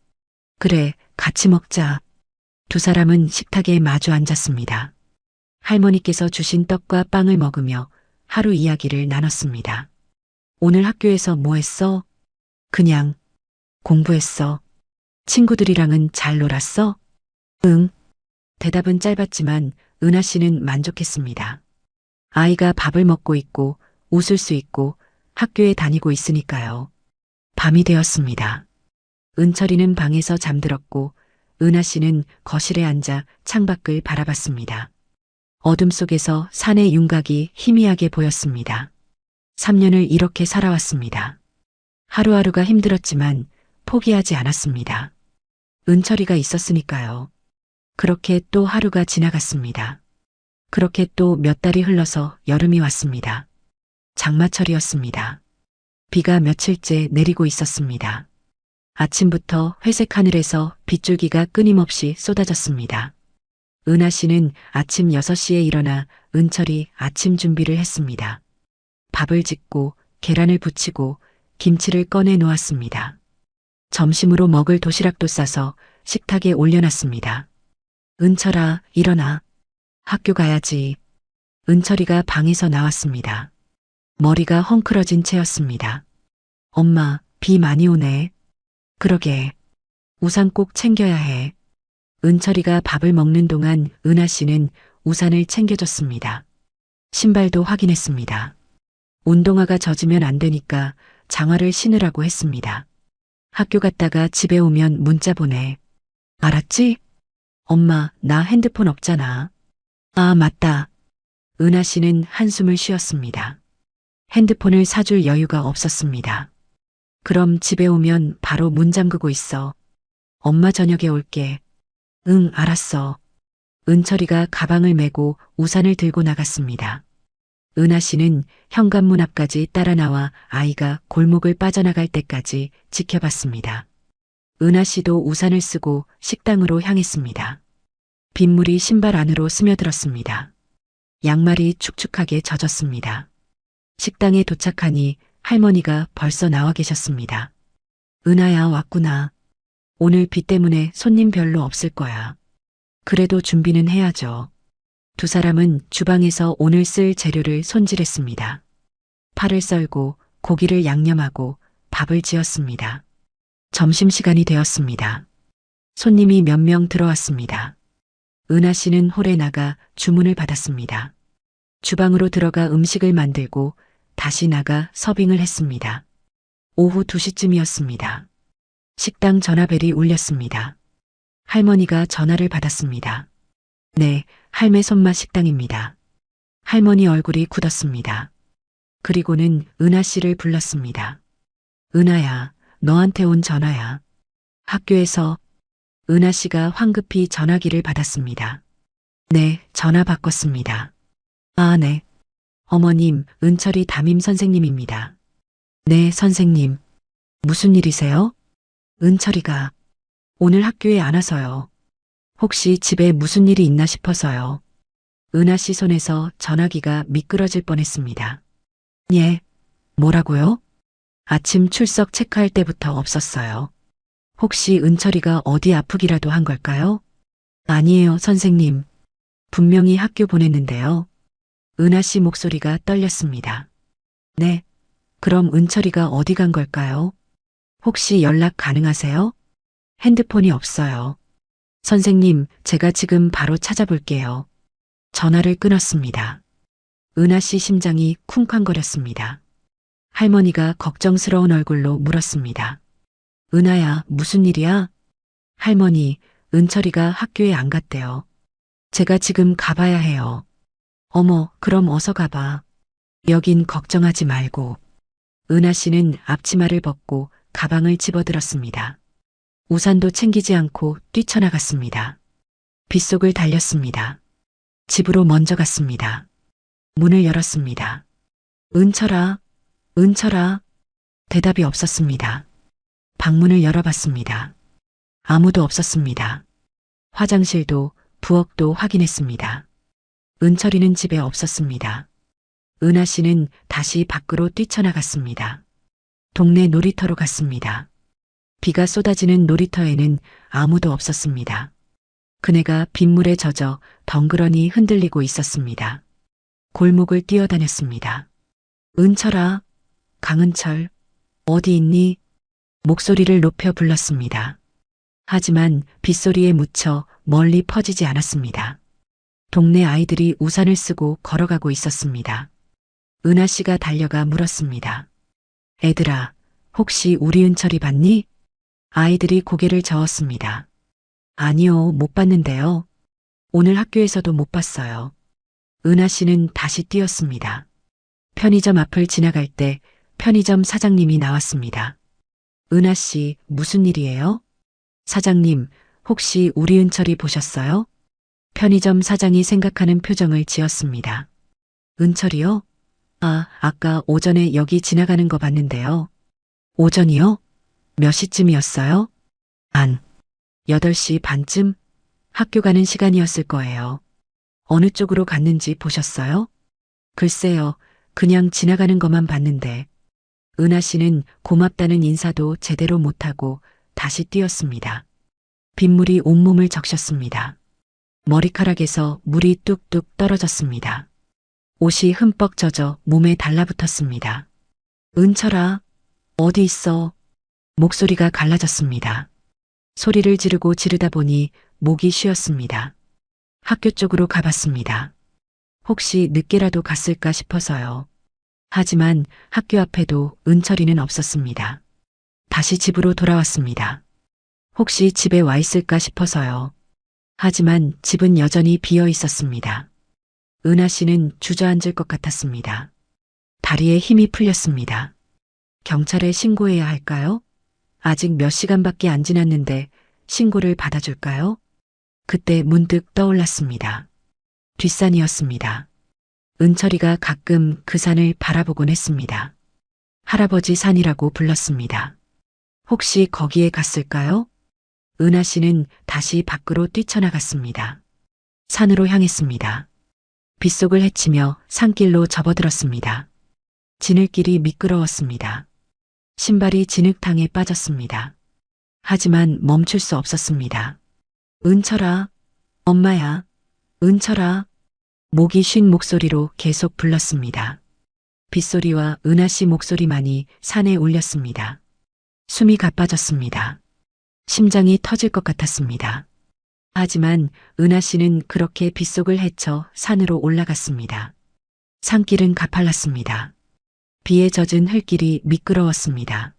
그래, 같이 먹자. 두 사람은 식탁에 마주 앉았습니다. 할머니께서 주신 떡과 빵을 먹으며 하루 이야기를 나눴습니다. 오늘 학교에서 뭐 했어? 그냥 공부했어. 친구들이랑은 잘 놀았어? 응. 대답은 짧았지만 은하 씨는 만족했습니다. 아이가 밥을 먹고 있고 웃을 수 있고 학교에 다니고 있으니까요. 밤이 되었습니다. 은철이는 방에서 잠들었고 은하 씨는 거실에 앉아 창밖을 바라봤습니다. 어둠 속에서 산의 윤곽이 희미하게 보였습니다. 3년을 이렇게 살아왔습니다. 하루하루가 힘들었지만 포기하지 않았습니다. 은철이가 있었으니까요. 그렇게 또 하루가 지나갔습니다. 그렇게 또 몇 달이 흘러서 여름이 왔습니다. 장마철이었습니다. 비가 며칠째 내리고 있었습니다. 아침부터 회색 하늘에서 빗줄기가 끊임없이 쏟아졌습니다. 은하 씨는 아침 6시에 일어나 은철이 아침 준비를 했습니다. 밥을 짓고 계란을 부치고 김치를 꺼내 놓았습니다. 점심으로 먹을 도시락도 싸서 식탁에 올려놨습니다. 은철아, 일어나. 학교 가야지. 은철이가 방에서 나왔습니다. 머리가 헝클어진 채였습니다. 엄마, 비 많이 오네. 그러게. 우산 꼭 챙겨야 해. 은철이가 밥을 먹는 동안 은하 씨는 우산을 챙겨줬습니다. 신발도 확인했습니다. 운동화가 젖으면 안 되니까 장화를 신으라고 했습니다. 학교 갔다가 집에 오면 문자 보내. 알았지? 엄마, 나 핸드폰 없잖아. 아, 맞다. 은하 씨는 한숨을 쉬었습니다. 핸드폰을 사줄 여유가 없었습니다. 그럼 집에 오면 바로 문 잠그고 있어. 엄마 저녁에 올게. 응, 알았어. 은철이가 가방을 메고 우산을 들고 나갔습니다. 은하 씨는 현관문 앞까지 따라 나와 아이가 골목을 빠져나갈 때까지 지켜봤습니다. 은하 씨도 우산을 쓰고 식당으로 향했습니다. 빗물이 신발 안으로 스며들었습니다. 양말이 축축하게 젖었습니다. 식당에 도착하니 할머니가 벌써 나와 계셨습니다. 은하야, 왔구나. 오늘 비 때문에 손님 별로 없을 거야. 그래도 준비는 해야죠. 두 사람은 주방에서 오늘 쓸 재료를 손질했습니다. 파를 썰고 고기를 양념하고 밥을 지었습니다. 점심시간이 되었습니다. 손님이 몇 명 들어왔습니다. 은하 씨는 홀에 나가 주문을 받았습니다. 주방으로 들어가 음식을 만들고 다시 나가 서빙을 했습니다. 오후 2시쯤이었습니다. 식당 전화벨이 울렸습니다. 할머니가 전화를 받았습니다. 네, 할매 손맛 식당입니다. 할머니 얼굴이 굳었습니다. 그리고는 은하 씨를 불렀습니다. 은하야, 너한테 온 전화야. 학교에서. 은하 씨가 황급히 전화기를 받았습니다. 네, 전화 바꿨습니다. 아, 네. 어머님, 은철이 담임 선생님입니다. 네, 선생님. 무슨 일이세요? 은철이가 오늘 학교에 안 와서요. 혹시 집에 무슨 일이 있나 싶어서요. 은하 씨 손에서 전화기가 미끄러질 뻔했습니다. 예, 뭐라고요? 아침 출석 체크할 때부터 없었어요. 혹시 은철이가 어디 아프기라도 한 걸까요? 아니에요, 선생님. 분명히 학교 보냈는데요. 은하 씨 목소리가 떨렸습니다. 네, 그럼 은철이가 어디 간 걸까요? 혹시 연락 가능하세요? 핸드폰이 없어요. 선생님, 제가 지금 바로 찾아볼게요. 전화를 끊었습니다. 은하 씨 심장이 쿵쾅거렸습니다. 할머니가 걱정스러운 얼굴로 물었습니다. 은하야, 무슨 일이야? 할머니, 은철이가 학교에 안 갔대요. 제가 지금 가봐야 해요. 어머, 그럼 어서 가봐. 여긴 걱정하지 말고. 은하 씨는 앞치마를 벗고 가방을 집어들었습니다. 우산도 챙기지 않고 뛰쳐나갔습니다. 빗속을 달렸습니다. 집으로 먼저 갔습니다. 문을 열었습니다. 은철아, 은철아. 대답이 없었습니다. 방문을 열어봤습니다. 아무도 없었습니다. 화장실도 부엌도 확인했습니다. 은철이는 집에 없었습니다. 은하 씨는 다시 밖으로 뛰쳐나갔습니다. 동네 놀이터로 갔습니다. 비가 쏟아지는 놀이터에는 아무도 없었습니다. 그네가 빗물에 젖어 덩그러니 흔들리고 있었습니다. 골목을 뛰어다녔습니다. 은철아, 강은철, 어디 있니? 목소리를 높여 불렀습니다. 하지만 빗소리에 묻혀 멀리 퍼지지 않았습니다. 동네 아이들이 우산을 쓰고 걸어가고 있었습니다. 은하 씨가 달려가 물었습니다. 애들아, 혹시 우리 은철이 봤니? 아이들이 고개를 저었습니다. 아니요, 못 봤는데요. 오늘 학교에서도 못 봤어요. 은하 씨는 다시 뛰었습니다. 편의점 앞을 지나갈 때 편의점 사장님이 나왔습니다. 은하 씨, 무슨 일이에요? 사장님, 혹시 우리 은철이 보셨어요? 편의점 사장이 생각하는 표정을 지었습니다. 은철이요? 아, 아까 오전에 여기 지나가는 거 봤는데요. 오전이요? 몇 시쯤이었어요? 8시 반쯤? 학교 가는 시간이었을 거예요. 어느 쪽으로 갔는지 보셨어요? 글쎄요, 그냥 지나가는 것만 봤는데. 은하 씨는 고맙다는 인사도 제대로 못하고 다시 뛰었습니다. 빗물이 온몸을 적셨습니다. 머리카락에서 물이 뚝뚝 떨어졌습니다. 옷이 흠뻑 젖어 몸에 달라붙었습니다. 은철아, 어디 있어? 목소리가 갈라졌습니다. 소리를 지르다 보니 목이 쉬었습니다. 학교 쪽으로 가봤습니다. 혹시 늦게라도 갔을까 싶어서요. 하지만 학교 앞에도 은철이는 없었습니다. 다시 집으로 돌아왔습니다. 혹시 집에 와 있을까 싶어서요. 하지만 집은 여전히 비어 있었습니다. 은하 씨는 주저앉을 것 같았습니다. 다리에 힘이 풀렸습니다. 경찰에 신고해야 할까요? 아직 몇 시간밖에 안 지났는데 신고를 받아줄까요? 그때 문득 떠올랐습니다. 뒷산이었습니다. 은철이가 가끔 그 산을 바라보곤 했습니다. 할아버지 산이라고 불렀습니다. 혹시 거기에 갔을까요? 은하 씨는 다시 밖으로 뛰쳐나갔습니다. 산으로 향했습니다. 빗속을 헤치며 산길로 접어들었습니다. 지늘길이 미끄러웠습니다. 신발이 진흙탕에 빠졌습니다. 하지만 멈출 수 없었습니다. 은철아, 엄마야, 은철아. 목이 쉰 목소리로 계속 불렀습니다. 빗소리와 은하 씨 목소리만이 산에 울렸습니다. 숨이 가빠졌습니다. 심장이 터질 것 같았습니다. 하지만 은하 씨는 그렇게 빗속을 헤쳐 산으로 올라갔습니다. 산길은 가팔랐습니다. 비에 젖은 흙길이 미끄러웠습니다.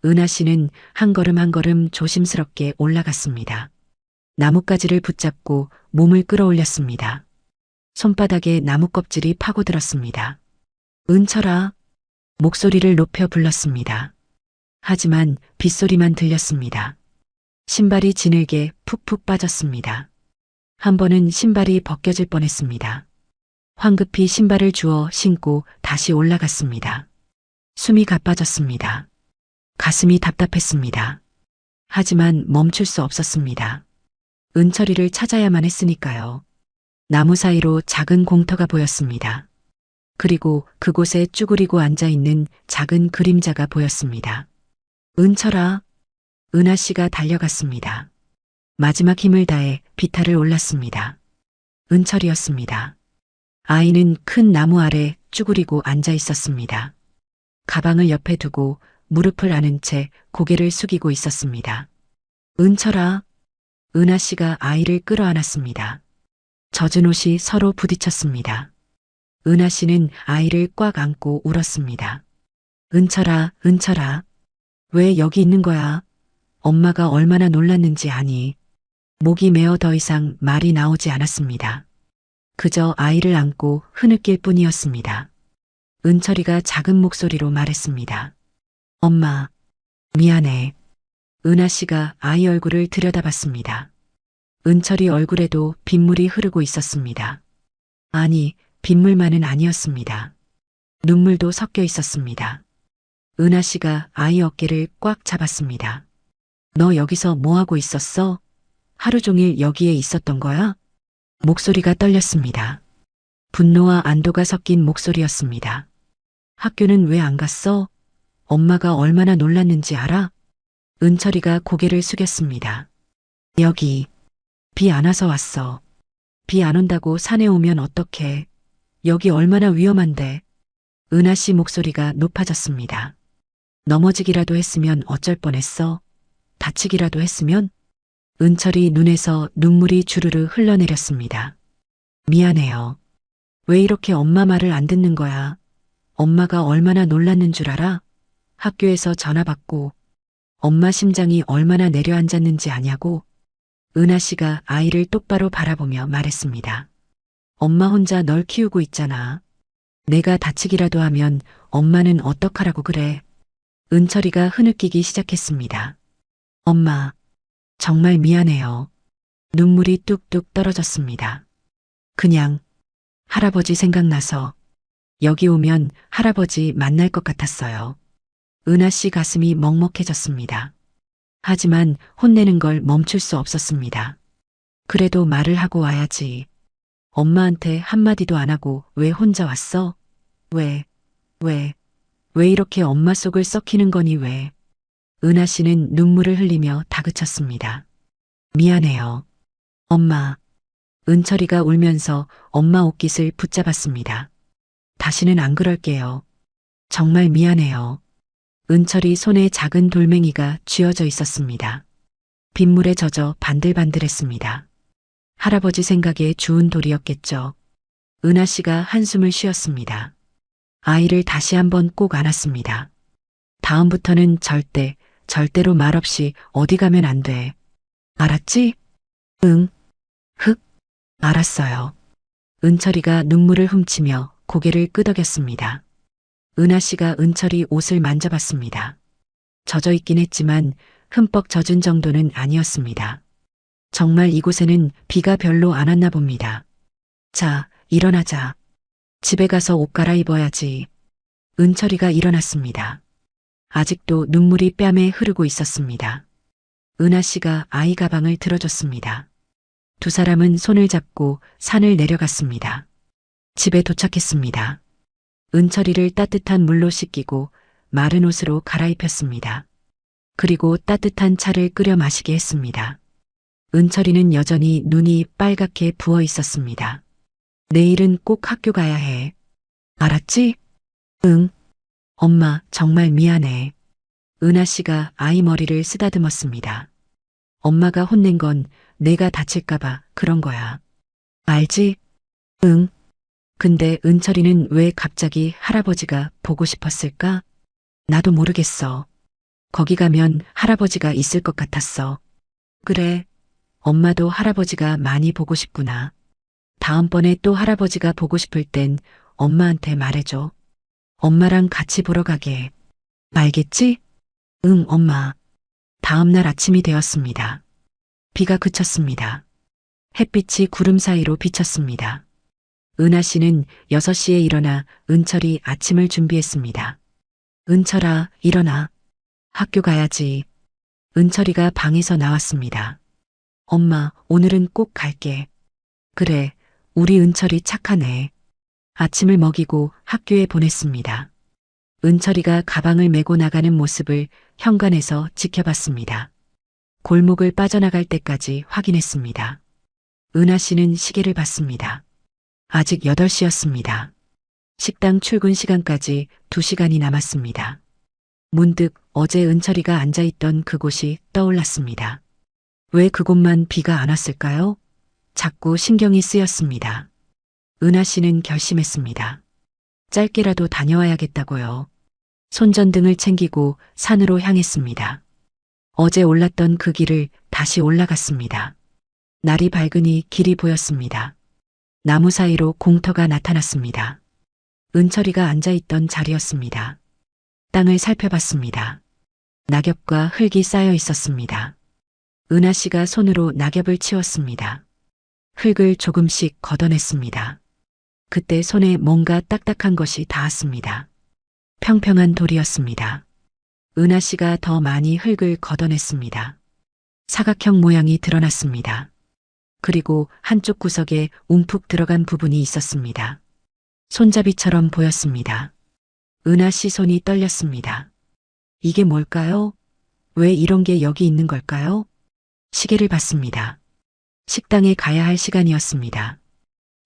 은하 씨는 한 걸음 한 걸음 조심스럽게 올라갔습니다. 나뭇가지를 붙잡고 몸을 끌어올렸습니다. 손바닥에 나무 껍질이 파고들었습니다. 은철아, 목소리를 높여 불렀습니다. 하지만 빗소리만 들렸습니다. 신발이 지늘게 푹푹 빠졌습니다. 한 번은 신발이 벗겨질 뻔했습니다. 황급히 신발을 주워 신고 다시 올라갔습니다. 숨이 가빠졌습니다. 가슴이 답답했습니다. 하지만 멈출 수 없었습니다. 은철이를 찾아야만 했으니까요. 나무 사이로 작은 공터가 보였습니다. 그리고 그곳에 쭈그리고 앉아있는 작은 그림자가 보였습니다. 은철아, 은하 씨가 달려갔습니다. 마지막 힘을 다해 비탈을 올랐습니다. 은철이었습니다. 아이는 큰 나무 아래 쭈그리고 앉아 있었습니다. 가방을 옆에 두고 무릎을 안은 채 고개를 숙이고 있었습니다. 은철아, 은하 씨가 아이를 끌어안았습니다. 젖은 옷이 서로 부딪혔습니다. 은하 씨는 아이를 꽉 안고 울었습니다. 은철아, 은철아, 왜 여기 있는 거야? 엄마가 얼마나 놀랐는지 아니? 목이 메어 더 이상 말이 나오지 않았습니다. 그저 아이를 안고 흐느낄 뿐이었습니다. 은철이가 작은 목소리로 말했습니다. 엄마, 미안해. 은하 씨가 아이 얼굴을 들여다봤습니다. 은철이 얼굴에도 빗물이 흐르고 있었습니다. 아니, 빗물만은 아니었습니다. 눈물도 섞여 있었습니다. 은하 씨가 아이 어깨를 꽉 잡았습니다. 너 여기서 뭐 하고 있었어? 하루 종일 여기에 있었던 거야? 목소리가 떨렸습니다. 분노와 안도가 섞인 목소리였습니다. 학교는 왜 안 갔어? 엄마가 얼마나 놀랐는지 알아? 은철이가 고개를 숙였습니다. 여기, 비 안 와서 왔어. 비 안 온다고 산에 오면 어떡해. 여기 얼마나 위험한데. 은하 씨 목소리가 높아졌습니다. 넘어지기라도 했으면 어쩔 뻔했어. 다치기라도 했으면? 은철이 눈에서 눈물이 주르르 흘러내렸습니다. 미안해요. 왜 이렇게 엄마 말을 안 듣는 거야? 엄마가 얼마나 놀랐는 줄 알아? 학교에서 전화 받고 엄마 심장이 얼마나 내려앉았는지 아냐고? 은하 씨가 아이를 똑바로 바라보며 말했습니다. 엄마 혼자 널 키우고 있잖아. 내가 다치기라도 하면 엄마는 어떡하라고 그래. 은철이가 흐느끼기 시작했습니다. 엄마, 정말 미안해요. 눈물이 뚝뚝 떨어졌습니다. 그냥 할아버지 생각나서 여기 오면 할아버지 만날 것 같았어요. 은하 씨 가슴이 먹먹해졌습니다. 하지만 혼내는 걸 멈출 수 없었습니다. 그래도 말을 하고 와야지. 엄마한테 한마디도 안 하고 왜 혼자 왔어? 왜 이렇게 엄마 속을 썩히는 거니 왜? 은하 씨는 눈물을 흘리며 다그쳤습니다. 미안해요. 엄마. 은철이가 울면서 엄마 옷깃을 붙잡았습니다. 다시는 안 그럴게요. 정말 미안해요. 은철이 손에 작은 돌멩이가 쥐어져 있었습니다. 빗물에 젖어 반들반들했습니다. 할아버지 생각에 주운 돌이었겠죠. 은하 씨가 한숨을 쉬었습니다. 아이를 다시 한번 꼭 안았습니다. 다음부터는 절대로 말없이 어디 가면 안 돼. 알았지? 응. 흑. 알았어요. 은철이가 눈물을 훔치며 고개를 끄덕였습니다. 은하 씨가 은철이 옷을 만져봤습니다. 젖어 있긴 했지만 흠뻑 젖은 정도는 아니었습니다. 정말 이곳에는 비가 별로 안 왔나 봅니다. 자, 일어나자. 집에 가서 옷 갈아입어야지. 은철이가 일어났습니다. 아직도 눈물이 뺨에 흐르고 있었습니다. 은하 씨가 아이 가방을 들어줬습니다. 두 사람은 손을 잡고 산을 내려갔습니다. 집에 도착했습니다. 은철이를 따뜻한 물로 씻기고 마른 옷으로 갈아입혔습니다. 그리고 따뜻한 차를 끓여 마시게 했습니다. 은철이는 여전히 눈이 빨갛게 부어 있었습니다. 내일은 꼭 학교 가야 해. 알았지? 응. 엄마, 정말 미안해. 은하 씨가 아이 머리를 쓰다듬었습니다. 엄마가 혼낸 건 내가 다칠까봐 그런 거야. 알지? 응. 근데 은철이는 왜 갑자기 할아버지가 보고 싶었을까? 나도 모르겠어. 거기 가면 할아버지가 있을 것 같았어. 그래. 엄마도 할아버지가 많이 보고 싶구나. 다음번에 또 할아버지가 보고 싶을 땐 엄마한테 말해줘. 엄마랑 같이 보러 가게. 알겠지? 응, 엄마. 다음 날 아침이 되었습니다. 비가 그쳤습니다. 햇빛이 구름 사이로 비쳤습니다. 은하 씨는 6시에 일어나 은철이 아침을 준비했습니다. 은철아, 일어나. 학교 가야지. 은철이가 방에서 나왔습니다. 엄마, 오늘은 꼭 갈게. 그래, 우리 은철이 착하네. 아침을 먹이고 학교에 보냈습니다. 은철이가 가방을 메고 나가는 모습을 현관에서 지켜봤습니다. 골목을 빠져나갈 때까지 확인했습니다. 은하 씨는 시계를 봤습니다. 아직 8시였습니다. 식당 출근 시간까지 2시간이 남았습니다. 문득 어제 은철이가 앉아있던 그곳이 떠올랐습니다. 왜 그곳만 비가 안 왔을까요? 자꾸 신경이 쓰였습니다. 은하 씨는 결심했습니다. 짧게라도 다녀와야겠다고요. 손전등을 챙기고 산으로 향했습니다. 어제 올랐던 그 길을 다시 올라갔습니다. 날이 밝으니 길이 보였습니다. 나무 사이로 공터가 나타났습니다. 은철이가 앉아있던 자리였습니다. 땅을 살펴봤습니다. 낙엽과 흙이 쌓여 있었습니다. 은하 씨가 손으로 낙엽을 치웠습니다. 흙을 조금씩 걷어냈습니다. 그때 손에 뭔가 딱딱한 것이 닿았습니다. 평평한 돌이었습니다. 은하 씨가 더 많이 흙을 걷어냈습니다. 사각형 모양이 드러났습니다. 그리고 한쪽 구석에 움푹 들어간 부분이 있었습니다. 손잡이처럼 보였습니다. 은하 씨 손이 떨렸습니다. 이게 뭘까요? 왜 이런 게 여기 있는 걸까요? 시계를 봤습니다. 식당에 가야 할 시간이었습니다.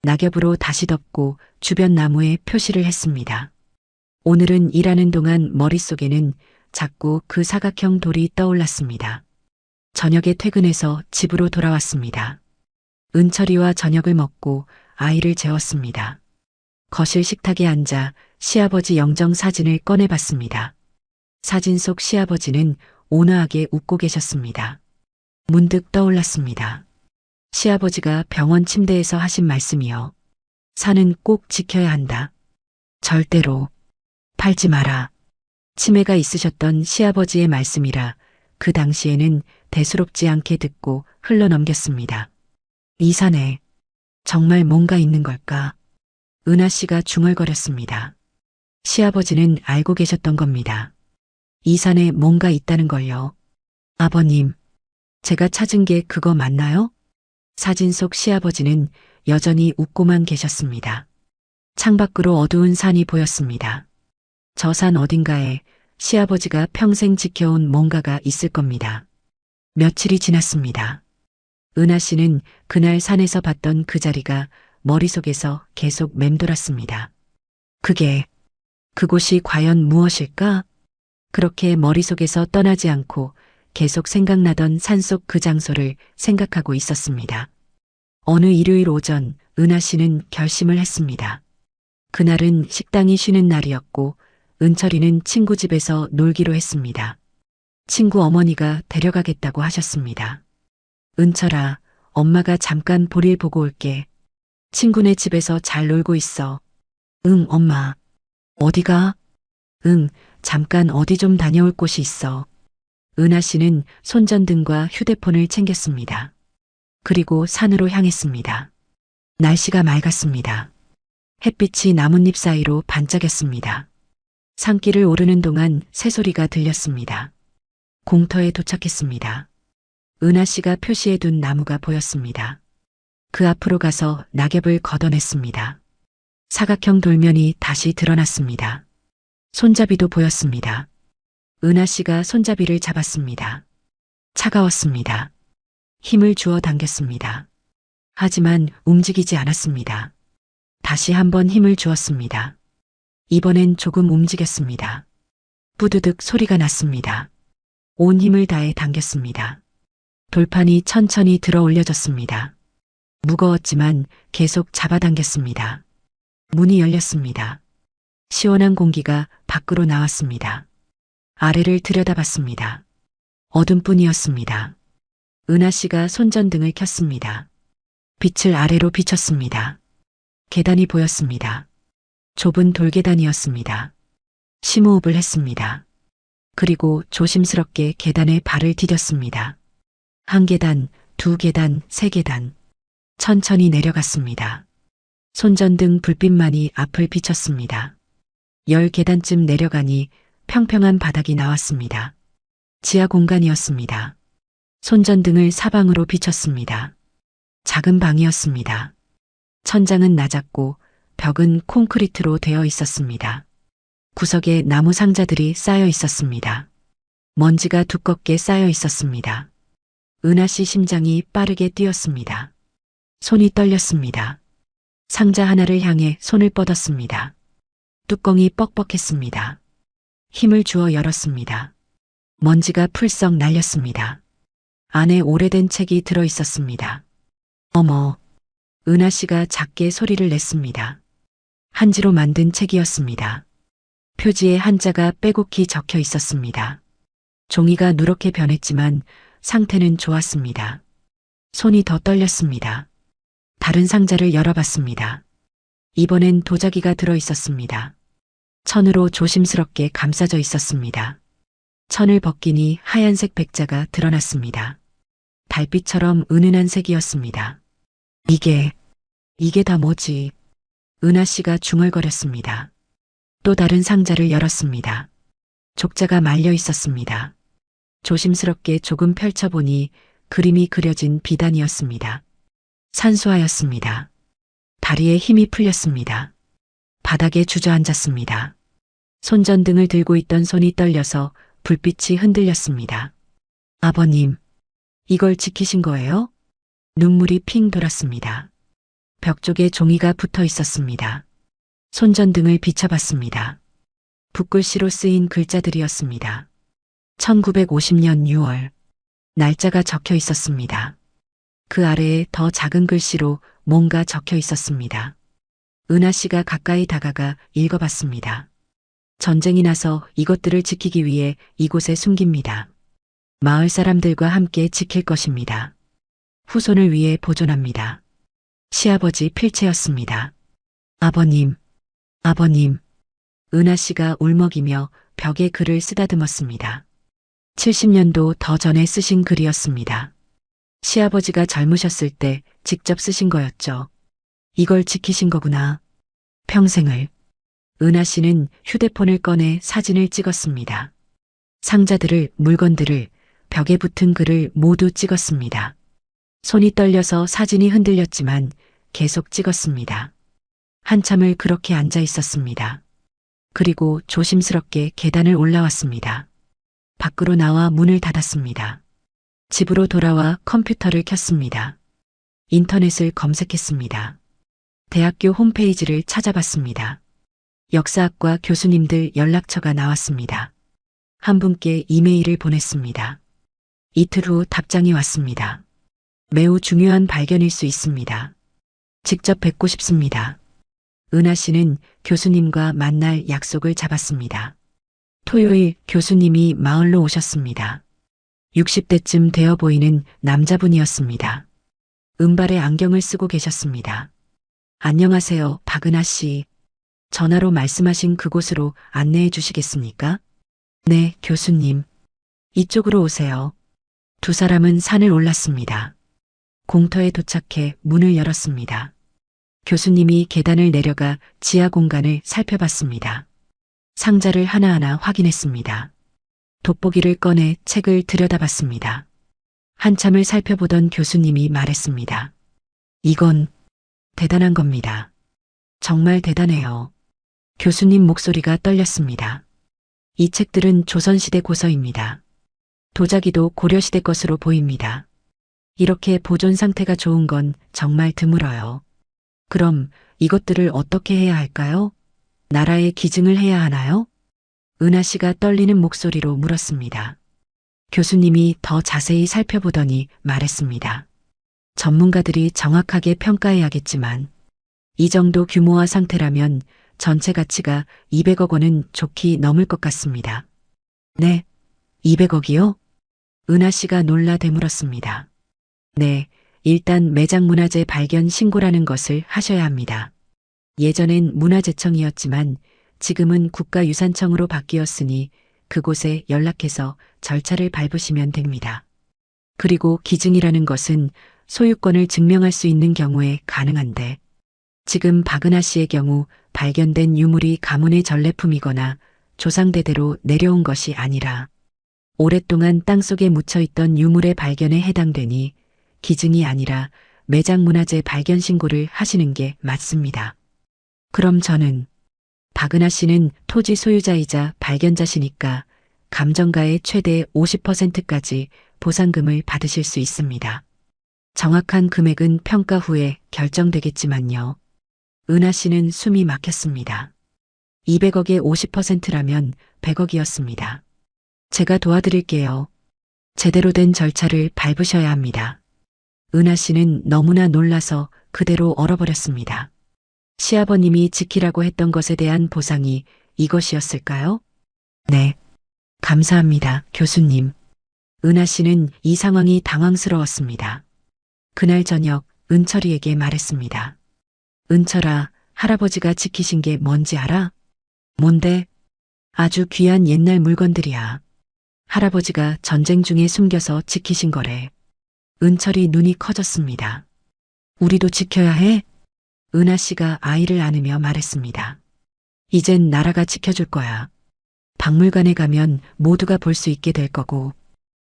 낙엽으로 다시 덮고 주변 나무에 표시를 했습니다. 오늘은 일하는 동안 머릿속에는 자꾸 그 사각형 돌이 떠올랐습니다. 저녁에 퇴근해서 집으로 돌아왔습니다. 은철이와 저녁을 먹고 아이를 재웠습니다. 거실 식탁에 앉아 시아버지 영정 사진을 꺼내봤습니다. 사진 속 시아버지는 온화하게 웃고 계셨습니다. 문득 떠올랐습니다. 시아버지가 병원 침대에서 하신 말씀이요. 산은 꼭 지켜야 한다. 절대로 팔지 마라. 치매가 있으셨던 시아버지의 말씀이라 그 당시에는 대수롭지 않게 듣고 흘러넘겼습니다. 이 산에 정말 뭔가 있는 걸까? 은하 씨가 중얼거렸습니다. 시아버지는 알고 계셨던 겁니다. 이 산에 뭔가 있다는 걸요. 아버님, 제가 찾은 게 그거 맞나요? 사진 속 시아버지는 여전히 웃고만 계셨습니다. 창밖으로 어두운 산이 보였습니다. 저 산 어딘가에 시아버지가 평생 지켜온 뭔가가 있을 겁니다. 며칠이 지났습니다. 은하 씨는 그날 산에서 봤던 그 자리가 머릿속에서 계속 맴돌았습니다. 그곳이 과연 무엇일까? 그렇게 머릿속에서 떠나지 않고 계속 생각나던 산속 그 장소를 생각하고 있었습니다. 어느 일요일 오전 은하 씨는 결심을 했습니다. 그날은 식당이 쉬는 날이었고 은철이는 친구 집에서 놀기로 했습니다. 친구 어머니가 데려가겠다고 하셨습니다. 은철아, 엄마가 잠깐 볼일 보고 올게. 친구네 집에서 잘 놀고 있어. 응, 엄마. 어디가? 응, 잠깐 어디 좀 다녀올 곳이 있어. 은하 씨는 손전등과 휴대폰을 챙겼습니다. 그리고 산으로 향했습니다. 날씨가 맑았습니다. 햇빛이 나뭇잎 사이로 반짝였습니다. 산길을 오르는 동안 새소리가 들렸습니다. 공터에 도착했습니다. 은하 씨가 표시해둔 나무가 보였습니다. 그 앞으로 가서 낙엽을 걷어냈습니다. 사각형 돌면이 다시 드러났습니다. 손잡이도 보였습니다. 은하 씨가 손잡이를 잡았습니다. 차가웠습니다. 힘을 주어 당겼습니다. 하지만 움직이지 않았습니다. 다시 한번 힘을 주었습니다. 이번엔 조금 움직였습니다. 뿌드득 소리가 났습니다. 온 힘을 다해 당겼습니다. 돌판이 천천히 들어 올려졌습니다. 무거웠지만 계속 잡아당겼습니다. 문이 열렸습니다. 시원한 공기가 밖으로 나왔습니다. 아래를 들여다봤습니다. 어둠뿐이었습니다. 은하 씨가 손전등을 켰습니다. 빛을 아래로 비췄습니다. 계단이 보였습니다. 좁은 돌계단이었습니다. 심호흡을 했습니다. 그리고 조심스럽게 계단에 발을 디뎠습니다. 한 계단, 두 계단, 세 계단. 천천히 내려갔습니다. 손전등 불빛만이 앞을 비쳤습니다. 10계단쯤 내려가니 평평한 바닥이 나왔습니다. 지하 공간이었습니다. 손전등을 사방으로 비췄습니다. 작은 방이었습니다. 천장은 낮았고 벽은 콘크리트로 되어 있었습니다. 구석에 나무 상자들이 쌓여 있었습니다. 먼지가 두껍게 쌓여 있었습니다. 은하 씨 심장이 빠르게 뛰었습니다. 손이 떨렸습니다. 상자 하나를 향해 손을 뻗었습니다. 뚜껑이 뻑뻑했습니다. 힘을 주어 열었습니다. 먼지가 풀썩 날렸습니다. 안에 오래된 책이 들어 있었습니다. 어머, 은하 씨가 작게 소리를 냈습니다. 한지로 만든 책이었습니다. 표지에 한자가 빼곡히 적혀 있었습니다. 종이가 누렇게 변했지만 상태는 좋았습니다. 손이 더 떨렸습니다. 다른 상자를 열어봤습니다. 이번엔 도자기가 들어 있었습니다. 천으로 조심스럽게 감싸져 있었습니다. 천을 벗기니 하얀색 백자가 드러났습니다. 달빛처럼 은은한 색이었습니다. 이게 다 뭐지? 은하 씨가 중얼거렸습니다. 또 다른 상자를 열었습니다. 족자가 말려 있었습니다. 조심스럽게 조금 펼쳐보니 그림이 그려진 비단이었습니다. 산수화였습니다. 다리에 힘이 풀렸습니다. 바닥에 주저앉았습니다. 손전등을 들고 있던 손이 떨려서 불빛이 흔들렸습니다. 아버님, 이걸 지키신 거예요? 눈물이 핑 돌았습니다. 벽 쪽에 종이가 붙어 있었습니다. 손전등을 비춰봤습니다. 붓글씨로 쓰인 글자들이었습니다. 1950년 6월. 날짜가 적혀 있었습니다. 그 아래에 더 작은 글씨로 뭔가 적혀 있었습니다. 은하 씨가 가까이 다가가 읽어봤습니다. 전쟁이 나서 이것들을 지키기 위해 이곳에 숨깁니다. 마을 사람들과 함께 지킬 것입니다. 후손을 위해 보존합니다. 시아버지 필체였습니다. 아버님, 아버님. 은하 씨가 울먹이며 벽에 글을 쓰다듬었습니다. 70년도 더 전에 쓰신 글이었습니다. 시아버지가 젊으셨을 때 직접 쓰신 거였죠. 이걸 지키신 거구나. 평생을. 은하 씨는 휴대폰을 꺼내 사진을 찍었습니다. 상자들을, 물건들을, 벽에 붙은 글을 모두 찍었습니다. 손이 떨려서 사진이 흔들렸지만 계속 찍었습니다. 한참을 그렇게 앉아 있었습니다. 그리고 조심스럽게 계단을 올라왔습니다. 밖으로 나와 문을 닫았습니다. 집으로 돌아와 컴퓨터를 켰습니다. 인터넷을 검색했습니다. 대학교 홈페이지를 찾아봤습니다. 역사학과 교수님들 연락처가 나왔습니다. 한 분께 이메일을 보냈습니다. 이틀 후 답장이 왔습니다. 매우 중요한 발견일 수 있습니다. 직접 뵙고 싶습니다. 은하 씨는 교수님과 만날 약속을 잡았습니다. 토요일 교수님이 마을로 오셨습니다. 60대쯤 되어 보이는 남자분이었습니다. 은발에 안경을 쓰고 계셨습니다. 안녕하세요, 박은하 씨. 전화로 말씀하신 그곳으로 안내해 주시겠습니까? 네, 교수님. 이쪽으로 오세요. 두 사람은 산을 올랐습니다. 공터에 도착해 문을 열었습니다. 교수님이 계단을 내려가 지하 공간을 살펴봤습니다. 상자를 하나하나 확인했습니다. 돋보기를 꺼내 책을 들여다봤습니다. 한참을 살펴보던 교수님이 말했습니다. 이건 대단한 겁니다. 정말 대단해요. 교수님 목소리가 떨렸습니다. 이 책들은 조선시대 고서입니다. 도자기도 고려시대 것으로 보입니다. 이렇게 보존 상태가 좋은 건 정말 드물어요. 그럼 이것들을 어떻게 해야 할까요? 나라에 기증을 해야 하나요? 은하 씨가 떨리는 목소리로 물었습니다. 교수님이 더 자세히 살펴보더니 말했습니다. 전문가들이 정확하게 평가해야겠지만 이 정도 규모와 상태라면 전체 가치가 200억 원은 좋게 넘을 것 같습니다. 네, 200억이요? 은하 씨가 놀라 되물었습니다. 네, 일단 매장문화재 발견 신고라는 것을 하셔야 합니다. 예전엔 문화재청이었지만 지금은 국가유산청으로 바뀌었으니 그곳에 연락해서 절차를 밟으시면 됩니다. 그리고 기증이라는 것은 소유권을 증명할 수 있는 경우에 가능한데 지금 박은하 씨의 경우 발견된 유물이 가문의 전래품이거나 조상대대로 내려온 것이 아니라 오랫동안 땅속에 묻혀있던 유물의 발견에 해당되니 기증이 아니라 매장문화재 발견 신고를 하시는 게 맞습니다. 그럼 저는 박은하 씨는 토지 소유자이자 발견자시니까 감정가의 최대 50%까지 보상금을 받으실 수 있습니다. 정확한 금액은 평가 후에 결정되겠지만요. 은하 씨는 숨이 막혔습니다. 200억의 50%라면 100억이었습니다. 제가 도와드릴게요. 제대로 된 절차를 밟으셔야 합니다. 은하 씨는 너무나 놀라서 그대로 얼어버렸습니다. 시아버님이 지키라고 했던 것에 대한 보상이 이것이었을까요? 네. 감사합니다, 교수님. 은하 씨는 이 상황이 당황스러웠습니다. 그날 저녁 은철이에게 말했습니다. 은철아, 할아버지가 지키신 게 뭔지 알아? 뭔데? 아주 귀한 옛날 물건들이야. 할아버지가 전쟁 중에 숨겨서 지키신 거래. 은철이 눈이 커졌습니다. 우리도 지켜야 해? 은하 씨가 아이를 안으며 말했습니다. 이젠 나라가 지켜줄 거야. 박물관에 가면 모두가 볼 수 있게 될 거고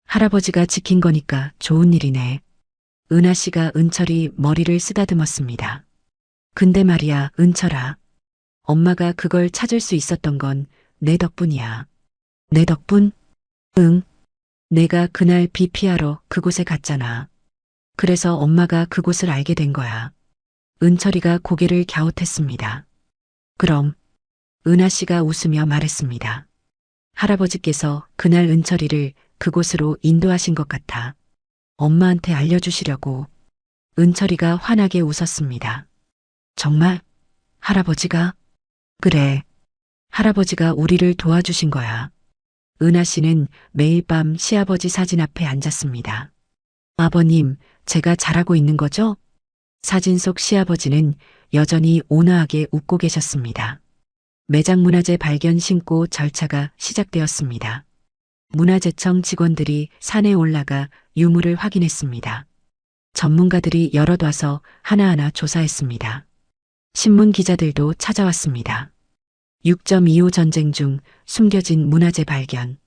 할아버지가 지킨 거니까 좋은 일이네. 은하 씨가 은철이 머리를 쓰다듬었습니다. 근데 말이야, 은철아. 엄마가 그걸 찾을 수 있었던 건 내 덕분이야. 내 덕분? 응. 내가 그날 비 피하러 그곳에 갔잖아. 그래서 엄마가 그곳을 알게 된 거야. 은철이가 고개를 갸웃했습니다. 그럼 은하 씨가 웃으며 말했습니다. 할아버지께서 그날 은철이를 그곳으로 인도하신 것 같아. 엄마한테 알려주시려고. 은철이가 환하게 웃었습니다. 정말? 할아버지가? 그래. 할아버지가 우리를 도와주신 거야. 은하 씨는 매일 밤 시아버지 사진 앞에 앉았습니다. 아버님, 제가 잘하고 있는 거죠? 사진 속 시아버지는 여전히 온화하게 웃고 계셨습니다. 매장 문화재 발견 신고 절차가 시작되었습니다. 문화재청 직원들이 산에 올라가 유물을 확인했습니다. 전문가들이 여럿 와서 하나하나 조사했습니다. 신문 기자들도 찾아왔습니다. 6.25 전쟁 중 숨겨진 문화재 발견.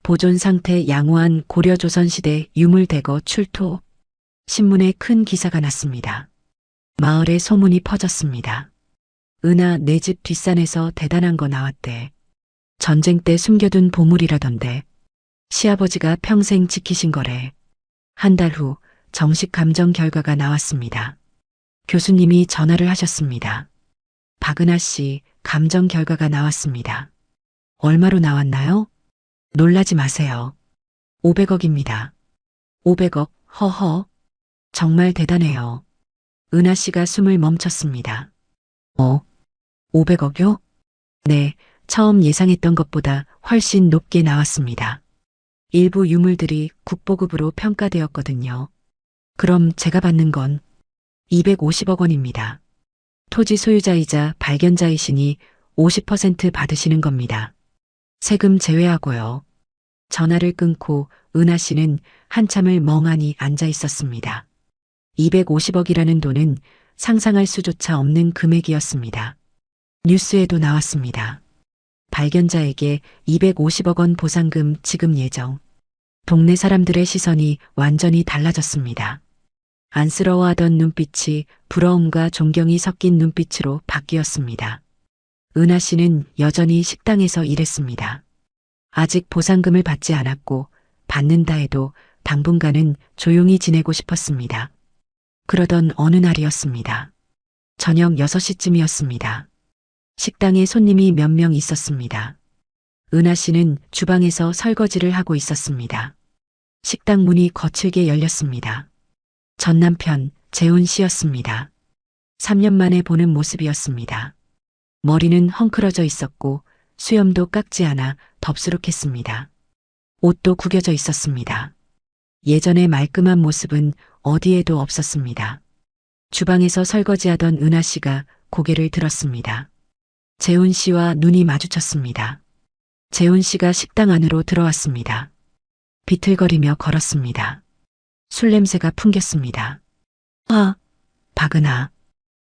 보존 상태 양호한 고려조선시대 유물 대거 출토. 신문에 큰 기사가 났습니다. 마을에 소문이 퍼졌습니다. 은하 내 집 뒷산에서 대단한 거 나왔대. 전쟁 때 숨겨둔 보물이라던데. 시아버지가 평생 지키신 거래. 한 달 후 정식 감정 결과가 나왔습니다. 교수님이 전화를 하셨습니다. 박은하 씨 감정 결과가 나왔습니다. 얼마로 나왔나요? 놀라지 마세요. 500억입니다. 500억, 허허. 정말 대단해요. 은하 씨가 숨을 멈췄습니다. 500억요? 네, 처음 예상했던 것보다 훨씬 높게 나왔습니다. 일부 유물들이 국보급으로 평가되었거든요. 그럼 제가 받는 건 250억 원입니다. 토지 소유자이자 발견자이시니 50% 받으시는 겁니다. 세금 제외하고요. 전화를 끊고 은하 씨는 한참을 멍하니 앉아 있었습니다. 250억이라는 돈은 상상할 수조차 없는 금액이었습니다. 뉴스에도 나왔습니다. 발견자에게 250억 원 보상금 지급 예정. 동네 사람들의 시선이 완전히 달라졌습니다. 안쓰러워하던 눈빛이 부러움과 존경이 섞인 눈빛으로 바뀌었습니다. 은하 씨는 여전히 식당에서 일했습니다. 아직 보상금을 받지 않았고 받는다 해도 당분간은 조용히 지내고 싶었습니다. 그러던 어느 날이었습니다. 저녁 6시쯤이었습니다. 식당에 손님이 몇 명 있었습니다. 은하 씨는 주방에서 설거지를 하고 있었습니다. 식당 문이 거칠게 열렸습니다. 전 남편 재훈 씨였습니다. 3년 만에 보는 모습이었습니다. 머리는 헝클어져 있었고 수염도 깎지 않아 덥수룩했습니다. 옷도 구겨져 있었습니다. 예전의 말끔한 모습은 어디에도 없었습니다. 주방에서 설거지하던 은하 씨가 고개를 들었습니다. 재훈 씨와 눈이 마주쳤습니다. 재훈 씨가 식당 안으로 들어왔습니다. 비틀거리며 걸었습니다. 술 냄새가 풍겼습니다. 박은하.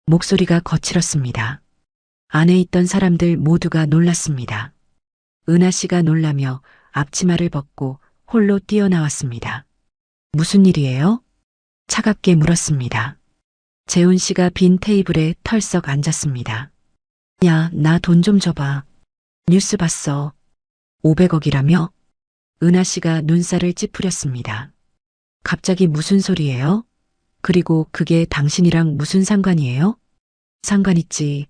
목소리가 거칠었습니다. 안에 있던 사람들 모두가 놀랐습니다. 은하 씨가 놀라며 앞치마를 벗고 홀로 뛰어나왔습니다. 무슨 일이에요? 차갑게 물었습니다. 재훈 씨가 빈 테이블에 털썩 앉았습니다. 야, 나 돈 좀 줘봐. 뉴스 봤어. 500억이라며? 은하 씨가 눈살을 찌푸렸습니다. 갑자기 무슨 소리예요? 그리고 그게 당신이랑 무슨 상관이에요? 상관 있지.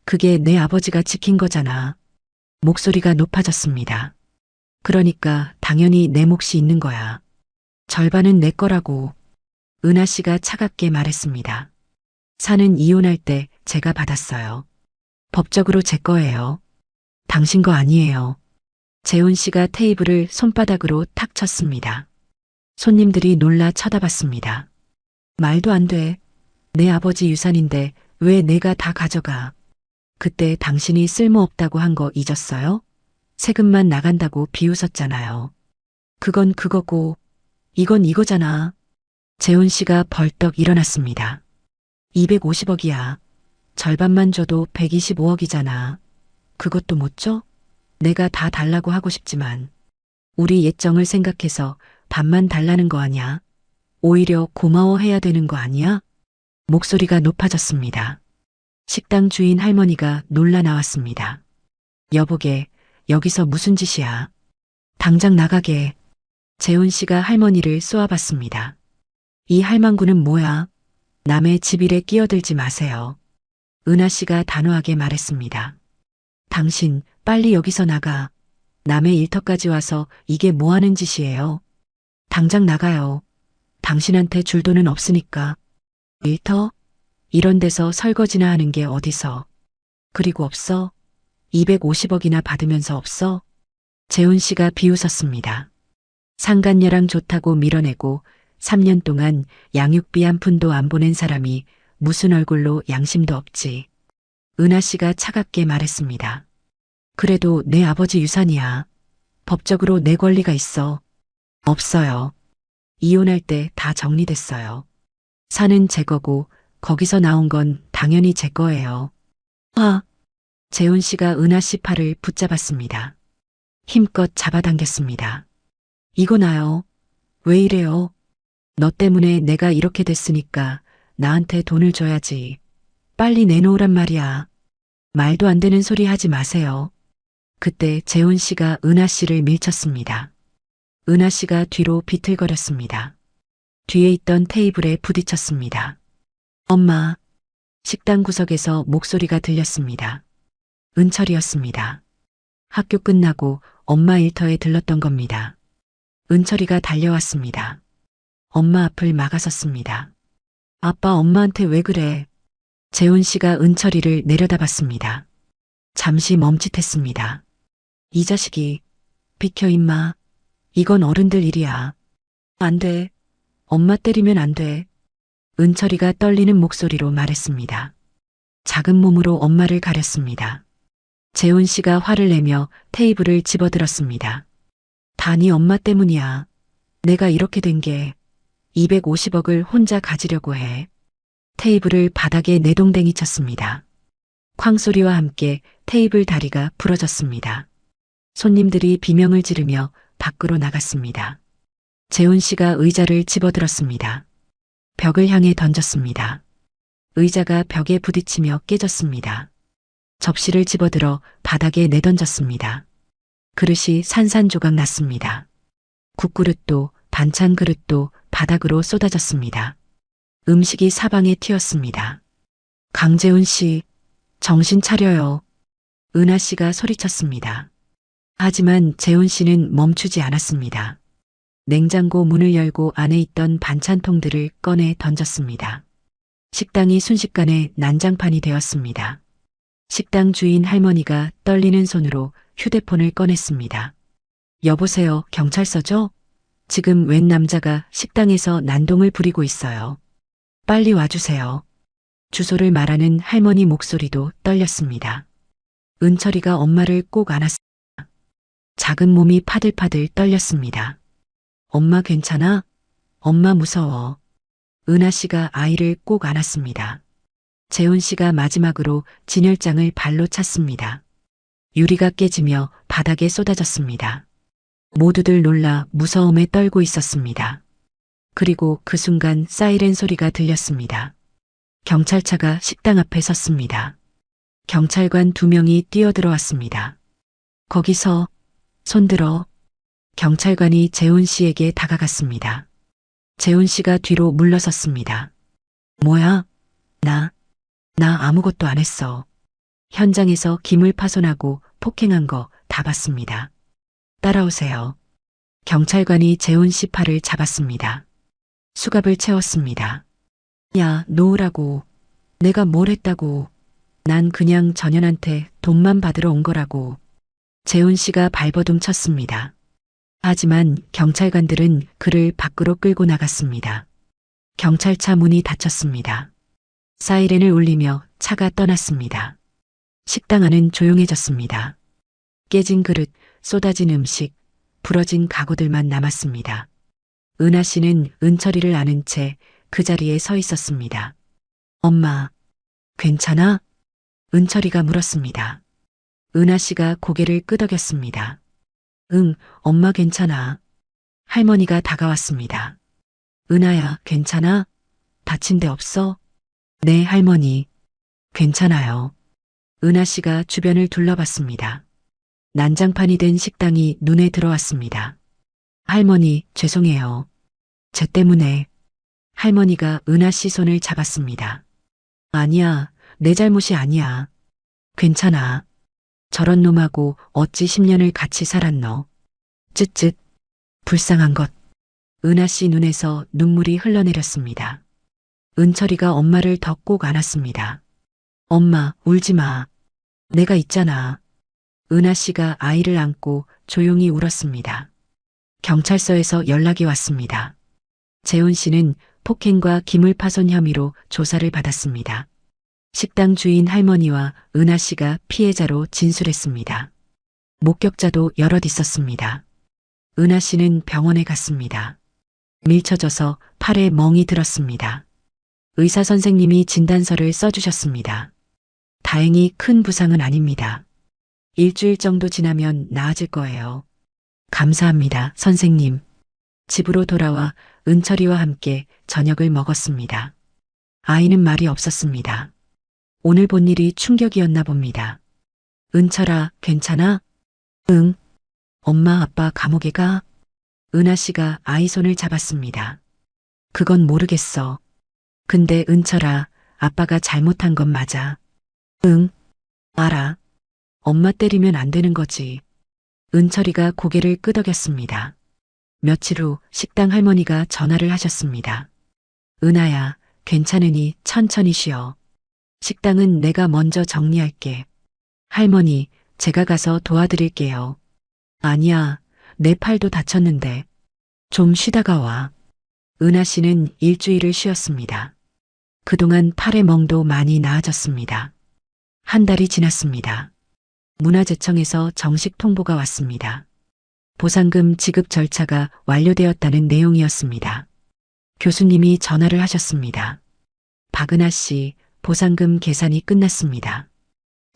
그게 내 아버지가 지킨 거잖아. 목소리가 높아졌습니다. 그러니까 당연히 내 몫이 있는 거야. 절반은 내 거라고. 은하 씨가 차갑게 말했습니다. 산은 이혼할 때 제가 받았어요. 법적으로 제 거예요. 당신 거 아니에요. 재훈 씨가 테이블을 손바닥으로 탁 쳤습니다. 손님들이 놀라 쳐다봤습니다. 말도 안 돼. 내 아버지 유산인데 왜 내가 다 가져가. 그때 당신이 쓸모없다고 한 거 잊었어요? 세금만 나간다고 비웃었잖아요. 그건 그거고 이건 이거잖아. 재훈 씨가 벌떡 일어났습니다. 250억이야. 절반만 줘도 125억이잖아. 그것도 못 줘? 내가 다 달라고 하고 싶지만 우리 예정을 생각해서 반만 달라는 거 아냐? 오히려 고마워해야 되는 거 아니야? 목소리가 높아졌습니다. 식당 주인 할머니가 놀라 나왔습니다. 여보게, 여기서 무슨 짓이야? 당장 나가게. 재훈 씨가 할머니를 쏘아봤습니다. 이 할망구는 뭐야? 남의 집 일에 끼어들지 마세요. 은하 씨가 단호하게 말했습니다. 당신 빨리 여기서 나가. 남의 일터까지 와서 이게 뭐 하는 짓이에요? 당장 나가요. 당신한테 줄 돈은 없으니까. 일터? 이런 데서 설거지나 하는 게 어디서. 그리고 없어? 250억이나 받으면서 없어? 재훈 씨가 비웃었습니다. 상간녀랑 좋다고 밀어내고 3년 동안 양육비 한 푼도 안 보낸 사람이 무슨 얼굴로 양심도 없지. 은하 씨가 차갑게 말했습니다. 그래도 내 아버지 유산이야. 법적으로 내 권리가 있어. 없어요. 이혼할 때 다 정리됐어요. 산은 제 거고 거기서 나온 건 당연히 제 거예요. 재훈 씨가 은하 씨 팔을 붙잡았습니다. 힘껏 잡아당겼습니다. 이거 나요. 왜 이래요? 너 때문에 내가 이렇게 됐으니까 나한테 돈을 줘야지. 빨리 내놓으란 말이야. 말도 안 되는 소리 하지 마세요. 그때 재훈 씨가 은하 씨를 밀쳤습니다. 은하 씨가 뒤로 비틀거렸습니다. 뒤에 있던 테이블에 부딪혔습니다. 엄마. 식당 구석에서 목소리가 들렸습니다. 은철이었습니다. 학교 끝나고 엄마 일터에 들렀던 겁니다. 은철이가 달려왔습니다. 엄마 앞을 막아섰습니다. 아빠 엄마한테 왜 그래? 재훈 씨가 은철이를 내려다봤습니다. 잠시 멈칫했습니다. 이 자식이 비켜 임마. 이건 어른들 일이야. 안 돼. 엄마 때리면 안 돼. 은철이가 떨리는 목소리로 말했습니다. 작은 몸으로 엄마를 가렸습니다. 재훈 씨가 화를 내며 테이블을 집어들었습니다. 다 네 엄마 때문이야. 내가 이렇게 된 게 250억을 혼자 가지려고 해. 테이블을 바닥에 내동댕이 쳤습니다. 쾅소리와 함께 테이블 다리가 부러졌습니다. 손님들이 비명을 지르며 밖으로 나갔습니다. 재훈 씨가 의자를 집어들었습니다. 벽을 향해 던졌습니다. 의자가 벽에 부딪히며 깨졌습니다. 접시를 집어들어 바닥에 내던졌습니다. 그릇이 산산조각 났습니다. 국그릇도 반찬 그릇도 바닥으로 쏟아졌습니다. 음식이 사방에 튀었습니다. 강재훈 씨, 정신 차려요. 은하 씨가 소리쳤습니다. 하지만 재훈 씨는 멈추지 않았습니다. 냉장고 문을 열고 안에 있던 반찬통들을 꺼내 던졌습니다. 식당이 순식간에 난장판이 되었습니다. 식당 주인 할머니가 떨리는 손으로 휴대폰을 꺼냈습니다. 여보세요, 경찰서죠? 지금 웬 남자가 식당에서 난동을 부리고 있어요. 빨리 와주세요. 주소를 말하는 할머니 목소리도 떨렸습니다. 은철이가 엄마를 꼭 안았습니다. 작은 몸이 파들파들 떨렸습니다. 엄마 괜찮아? 엄마 무서워. 은하 씨가 아이를 꼭 안았습니다. 재훈 씨가 마지막으로 진열장을 발로 찼습니다. 유리가 깨지며 바닥에 쏟아졌습니다. 모두들 놀라 무서움에 떨고 있었습니다. 그리고 그 순간 사이렌 소리가 들렸습니다. 경찰차가 식당 앞에 섰습니다. 경찰관 2명이 뛰어들어왔습니다. 거기서 손들어. 경찰관이 재훈 씨에게 다가갔습니다. 재훈 씨가 뒤로 물러섰습니다. 뭐야? 나 아무것도 안 했어. 현장에서 김을 파손하고 폭행한 거 다 봤습니다. 따라오세요. 경찰관이 재훈 씨 팔을 잡았습니다. 수갑을 채웠습니다. 야, 놓으라고. 내가 뭘 했다고. 난 그냥 전현한테 돈만 받으러 온 거라고. 재훈 씨가 발버둥 쳤습니다. 하지만 경찰관들은 그를 밖으로 끌고 나갔습니다. 경찰차 문이 닫혔습니다. 사이렌을 울리며 차가 떠났습니다. 식당 안은 조용해졌습니다. 깨진 그릇, 쏟아진 음식, 부러진 가구들만 남았습니다. 은하 씨는 은철이를 안은 채 그 자리에 서 있었습니다. 엄마, 괜찮아? 은철이가 물었습니다. 은하 씨가 고개를 끄덕였습니다. 응, 엄마 괜찮아. 할머니가 다가왔습니다. 은하야, 괜찮아? 다친 데 없어? 네, 할머니. 괜찮아요. 은하 씨가 주변을 둘러봤습니다. 난장판이 된 식당이 눈에 들어왔습니다. 할머니, 죄송해요. 쟤 때문에. 할머니가 은하 씨 손을 잡았습니다. 아니야, 내 잘못이 아니야. 괜찮아. 저런 놈하고 어찌 10년을 같이 살았노. 쯧쯧. 불쌍한 것. 은하 씨 눈에서 눈물이 흘러내렸습니다. 은철이가 엄마를 더 꼭 안았습니다. 엄마, 울지 마. 내가 있잖아. 은하 씨가 아이를 안고 조용히 울었습니다. 경찰서에서 연락이 왔습니다. 재훈 씨는 폭행과 기물파손 혐의로 조사를 받았습니다. 식당 주인 할머니와 은하 씨가 피해자로 진술했습니다. 목격자도 여럿 있었습니다. 은하 씨는 병원에 갔습니다. 밀쳐져서 팔에 멍이 들었습니다. 의사 선생님이 진단서를 써주셨습니다. 다행히 큰 부상은 아닙니다. 일주일 정도 지나면 나아질 거예요. 감사합니다, 선생님. 집으로 돌아와 은철이와 함께 저녁을 먹었습니다. 아이는 말이 없었습니다. 오늘 본 일이 충격이었나 봅니다. 은철아, 괜찮아? 응. 엄마, 아빠 감옥에 가? 은하 씨가 아이 손을 잡았습니다. 그건 모르겠어. 근데 은철아, 아빠가 잘못한 건 맞아. 응. 알아. 엄마 때리면 안 되는 거지. 은철이가 고개를 끄덕였습니다. 며칠 후 식당 할머니가 전화를 하셨습니다. 은하야, 괜찮으니 천천히 쉬어. 식당은 내가 먼저 정리할게. 할머니, 제가 가서 도와드릴게요. 아니야, 내 팔도 다쳤는데. 좀 쉬다가 와. 은하 씨는 일주일을 쉬었습니다. 그동안 팔의 멍도 많이 나아졌습니다. 한 달이 지났습니다. 문화재청에서 정식 통보가 왔습니다. 보상금 지급 절차가 완료되었다는 내용이었습니다. 교수님이 전화를 하셨습니다. 박은하 씨, 보상금 계산이 끝났습니다.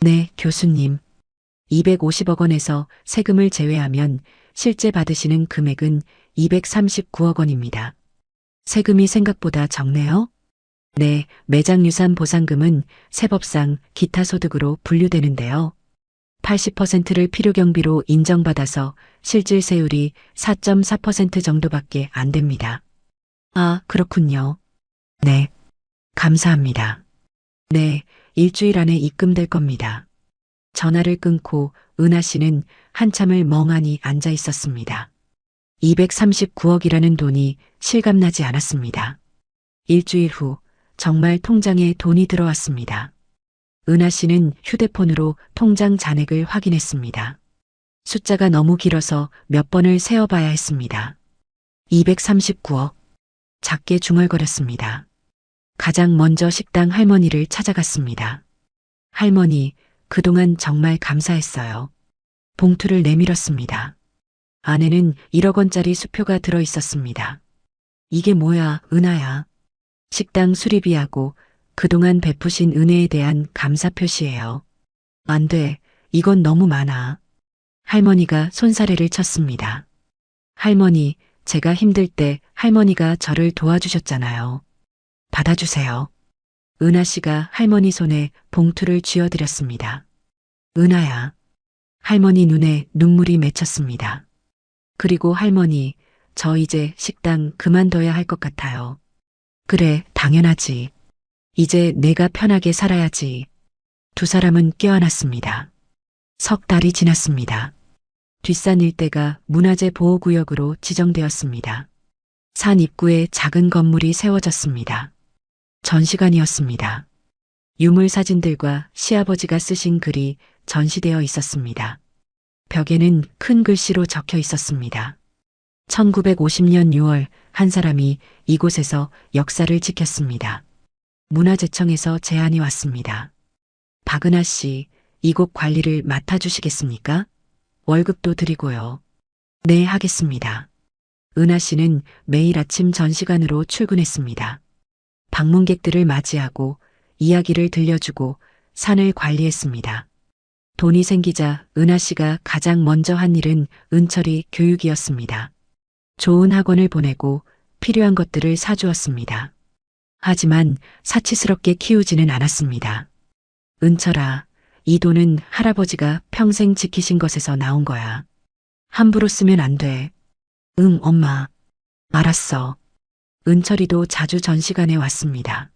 네, 교수님. 250억 원에서 세금을 제외하면 실제 받으시는 금액은 239억 원입니다. 세금이 생각보다 적네요? 네, 매장유산 보상금은 세법상 기타 소득으로 분류되는데요. 80%를 필요경비로 인정받아서 실질세율이 4.4% 정도밖에 안 됩니다. 아, 그렇군요. 네, 감사합니다. 네, 일주일 안에 입금될 겁니다. 전화를 끊고 은하 씨는 한참을 멍하니 앉아 있었습니다. 239억이라는 돈이 실감나지 않았습니다. 일주일 후 정말 통장에 돈이 들어왔습니다. 은하 씨는 휴대폰으로 통장 잔액을 확인했습니다. 숫자가 너무 길어서 몇 번을 세어봐야 했습니다. 239억. 작게 중얼거렸습니다. 가장 먼저 식당 할머니를 찾아갔습니다. 할머니, 그동안 정말 감사했어요. 봉투를 내밀었습니다. 안에는 1억 원짜리 수표가 들어 있었습니다. 이게 뭐야, 은하야. 식당 수리비하고 그동안 베푸신 은혜에 대한 감사 표시예요. 안 돼, 이건 너무 많아. 할머니가 손사래를 쳤습니다. 할머니, 제가 힘들 때 할머니가 저를 도와주셨잖아요. 받아주세요. 은하 씨가 할머니 손에 봉투를 쥐어드렸습니다. 은하야. 할머니 눈에 눈물이 맺혔습니다. 그리고 할머니, 저 이제 식당 그만둬야 할 것 같아요. 그래, 당연하지. 이제 내가 편하게 살아야지. 두 사람은 껴안았습니다. 석 달이 지났습니다. 뒷산 일대가 문화재 보호구역으로 지정되었습니다. 산 입구에 작은 건물이 세워졌습니다. 전시관이었습니다. 유물 사진들과 시아버지가 쓰신 글이 전시되어 있었습니다. 벽에는 큰 글씨로 적혀 있었습니다. 1950년 6월 한 사람이 이곳에서 역사를 지켰습니다. 문화재청에서 제안이 왔습니다. 박은하 씨, 이곳 관리를 맡아주시겠습니까? 월급도 드리고요. 네, 하겠습니다. 은하 씨는 매일 아침 전시관으로 출근했습니다. 방문객들을 맞이하고 이야기를 들려주고 산을 관리했습니다. 돈이 생기자 은하 씨가 가장 먼저 한 일은 은철이 교육이었습니다. 좋은 학원을 보내고 필요한 것들을 사주었습니다. 하지만 사치스럽게 키우지는 않았습니다. 은철아, 이 돈은 할아버지가 평생 지키신 것에서 나온 거야. 함부로 쓰면 안 돼. 응, 엄마. 알았어. 은철이도 자주 전시관에 왔습니다.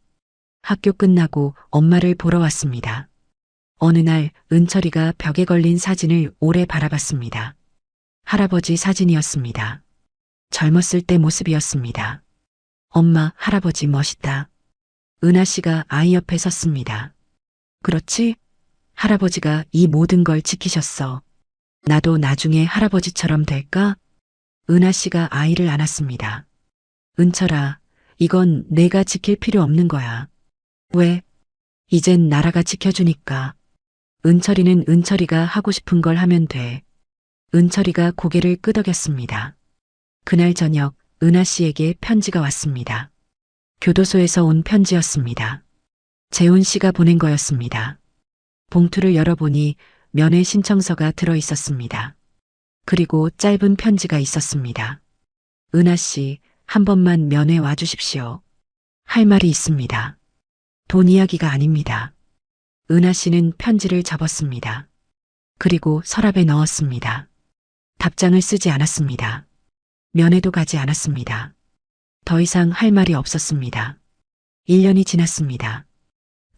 학교 끝나고 엄마를 보러 왔습니다. 어느 날 은철이가 벽에 걸린 사진을 오래 바라봤습니다. 할아버지 사진이었습니다. 젊었을 때 모습이었습니다. 엄마, 할아버지 멋있다. 은하 씨가 아이 옆에 섰습니다. 그렇지? 할아버지가 이 모든 걸 지키셨어. 나도 나중에 할아버지처럼 될까? 은하 씨가 아이를 안았습니다. 은철아, 이건 내가 지킬 필요 없는 거야. 왜? 이젠 나라가 지켜주니까. 은철이는 은철이가 하고 싶은 걸 하면 돼. 은철이가 고개를 끄덕였습니다. 그날 저녁 은하 씨에게 편지가 왔습니다. 교도소에서 온 편지였습니다. 재훈 씨가 보낸 거였습니다. 봉투를 열어보니 면회 신청서가 들어 있었습니다. 그리고 짧은 편지가 있었습니다. 은하 씨, 한 번만 면회 와주십시오. 할 말이 있습니다. 돈 이야기가 아닙니다. 은하 씨는 편지를 접었습니다. 그리고 서랍에 넣었습니다. 답장을 쓰지 않았습니다. 면회도 가지 않았습니다. 더 이상 할 말이 없었습니다. 1년이 지났습니다.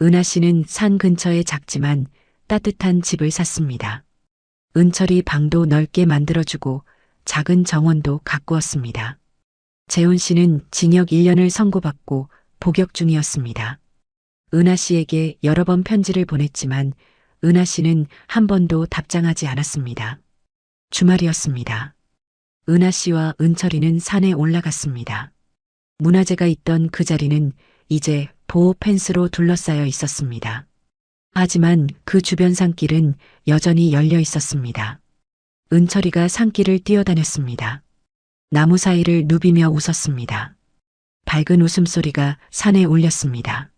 은하 씨는 산 근처에 작지만 따뜻한 집을 샀습니다. 은철이 방도 넓게 만들어주고 작은 정원도 가꾸었습니다. 재훈 씨는 징역 1년을 선고받고 복역 중이었습니다. 은하 씨에게 여러 번 편지를 보냈지만 은하 씨는 한 번도 답장하지 않았습니다. 주말이었습니다. 은하 씨와 은철이는 산에 올라갔습니다. 문화재가 있던 그 자리는 이제 보호 펜스로 둘러싸여 있었습니다. 하지만 그 주변 산길은 여전히 열려 있었습니다. 은철이가 산길을 뛰어다녔습니다. 나무 사이를 누비며 웃었습니다. 밝은 웃음소리가 산에 울렸습니다.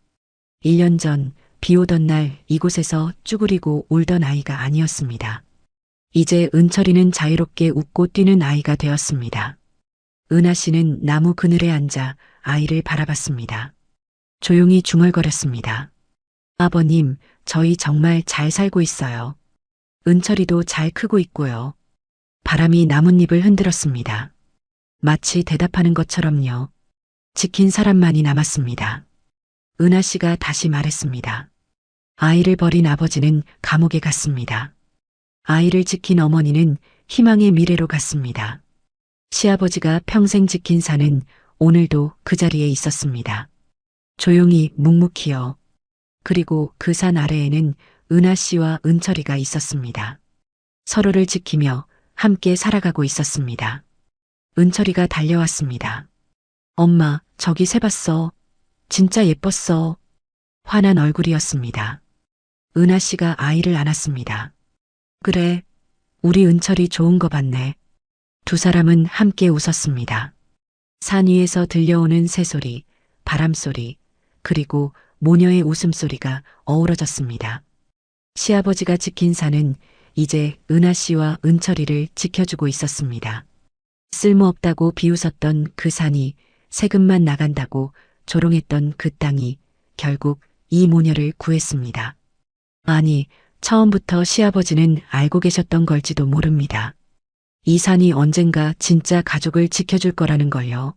1년 전 비 오던 날 이곳에서 쭈그리고 울던 아이가 아니었습니다. 이제 은철이는 자유롭게 웃고 뛰는 아이가 되었습니다. 은하 씨는 나무 그늘에 앉아 아이를 바라봤습니다. 조용히 중얼거렸습니다. 아버님, 저희 정말 잘 살고 있어요. 은철이도 잘 크고 있고요. 바람이 나뭇잎을 흔들었습니다. 마치 대답하는 것처럼요. 지킨 사람만이 남았습니다. 은하 씨가 다시 말했습니다. 아이를 버린 아버지는 감옥에 갔습니다. 아이를 지킨 어머니는 희망의 미래로 갔습니다. 시아버지가 평생 지킨 산은 오늘도 그 자리에 있었습니다. 조용히 묵묵히요. 그리고 그 산 아래에는 은하 씨와 은철이가 있었습니다. 서로를 지키며 함께 살아가고 있었습니다. 은철이가 달려왔습니다. 엄마, 저기 새 봤어. 진짜 예뻤어. 화난 얼굴이었습니다. 은하 씨가 아이를 안았습니다. 그래, 우리 은철이 좋은 거 봤네. 두 사람은 함께 웃었습니다. 산 위에서 들려오는 새소리, 바람소리, 그리고 모녀의 웃음소리가 어우러졌습니다. 시아버지가 지킨 산은 이제 은하 씨와 은철이를 지켜주고 있었습니다. 쓸모없다고 비웃었던 그 산이 세금만 나간다고 조롱했던 그 땅이 결국 이 모녀를 구했습니다. 아니, 처음부터 시아버지는 알고 계셨던 걸지도 모릅니다. 이 산이 언젠가 진짜 가족을 지켜줄 거라는 걸요.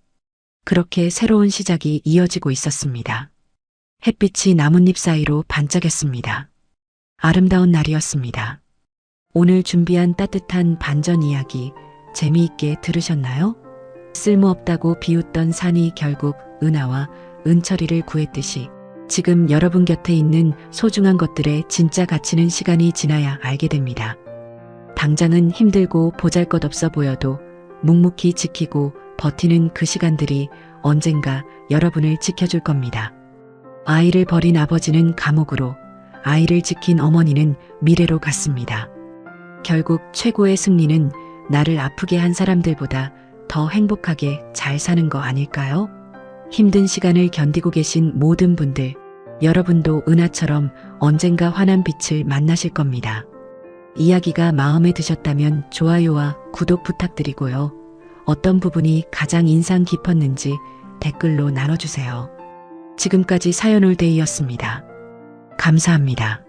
그렇게 새로운 시작이 이어지고 있었습니다. 햇빛이 나뭇잎 사이로 반짝였습니다. 아름다운 날이었습니다. 오늘 준비한 따뜻한 반전 이야기 재미있게 들으셨나요? 쓸모없다고 비웃던 산이 결국 은하와 은철이를 구했듯이 지금 여러분 곁에 있는 소중한 것들의 진짜 가치는 시간이 지나야 알게 됩니다. 당장은 힘들고 보잘것없어 보여도 묵묵히 지키고 버티는 그 시간들이 언젠가 여러분을 지켜줄 겁니다. 아이를 버린 아버지는 감옥으로, 아이를 지킨 어머니는 미래로 갔습니다. 결국 최고의 승리는 나를 아프게 한 사람들보다 더 행복하게 잘 사는 거 아닐까요? 힘든 시간을 견디고 계신 모든 분들, 여러분도 은하처럼 언젠가 환한 빛을 만나실 겁니다. 이야기가 마음에 드셨다면 좋아요와 구독 부탁드리고요. 어떤 부분이 가장 인상 깊었는지 댓글로 나눠주세요. 지금까지 사연올데이였습니다. 감사합니다.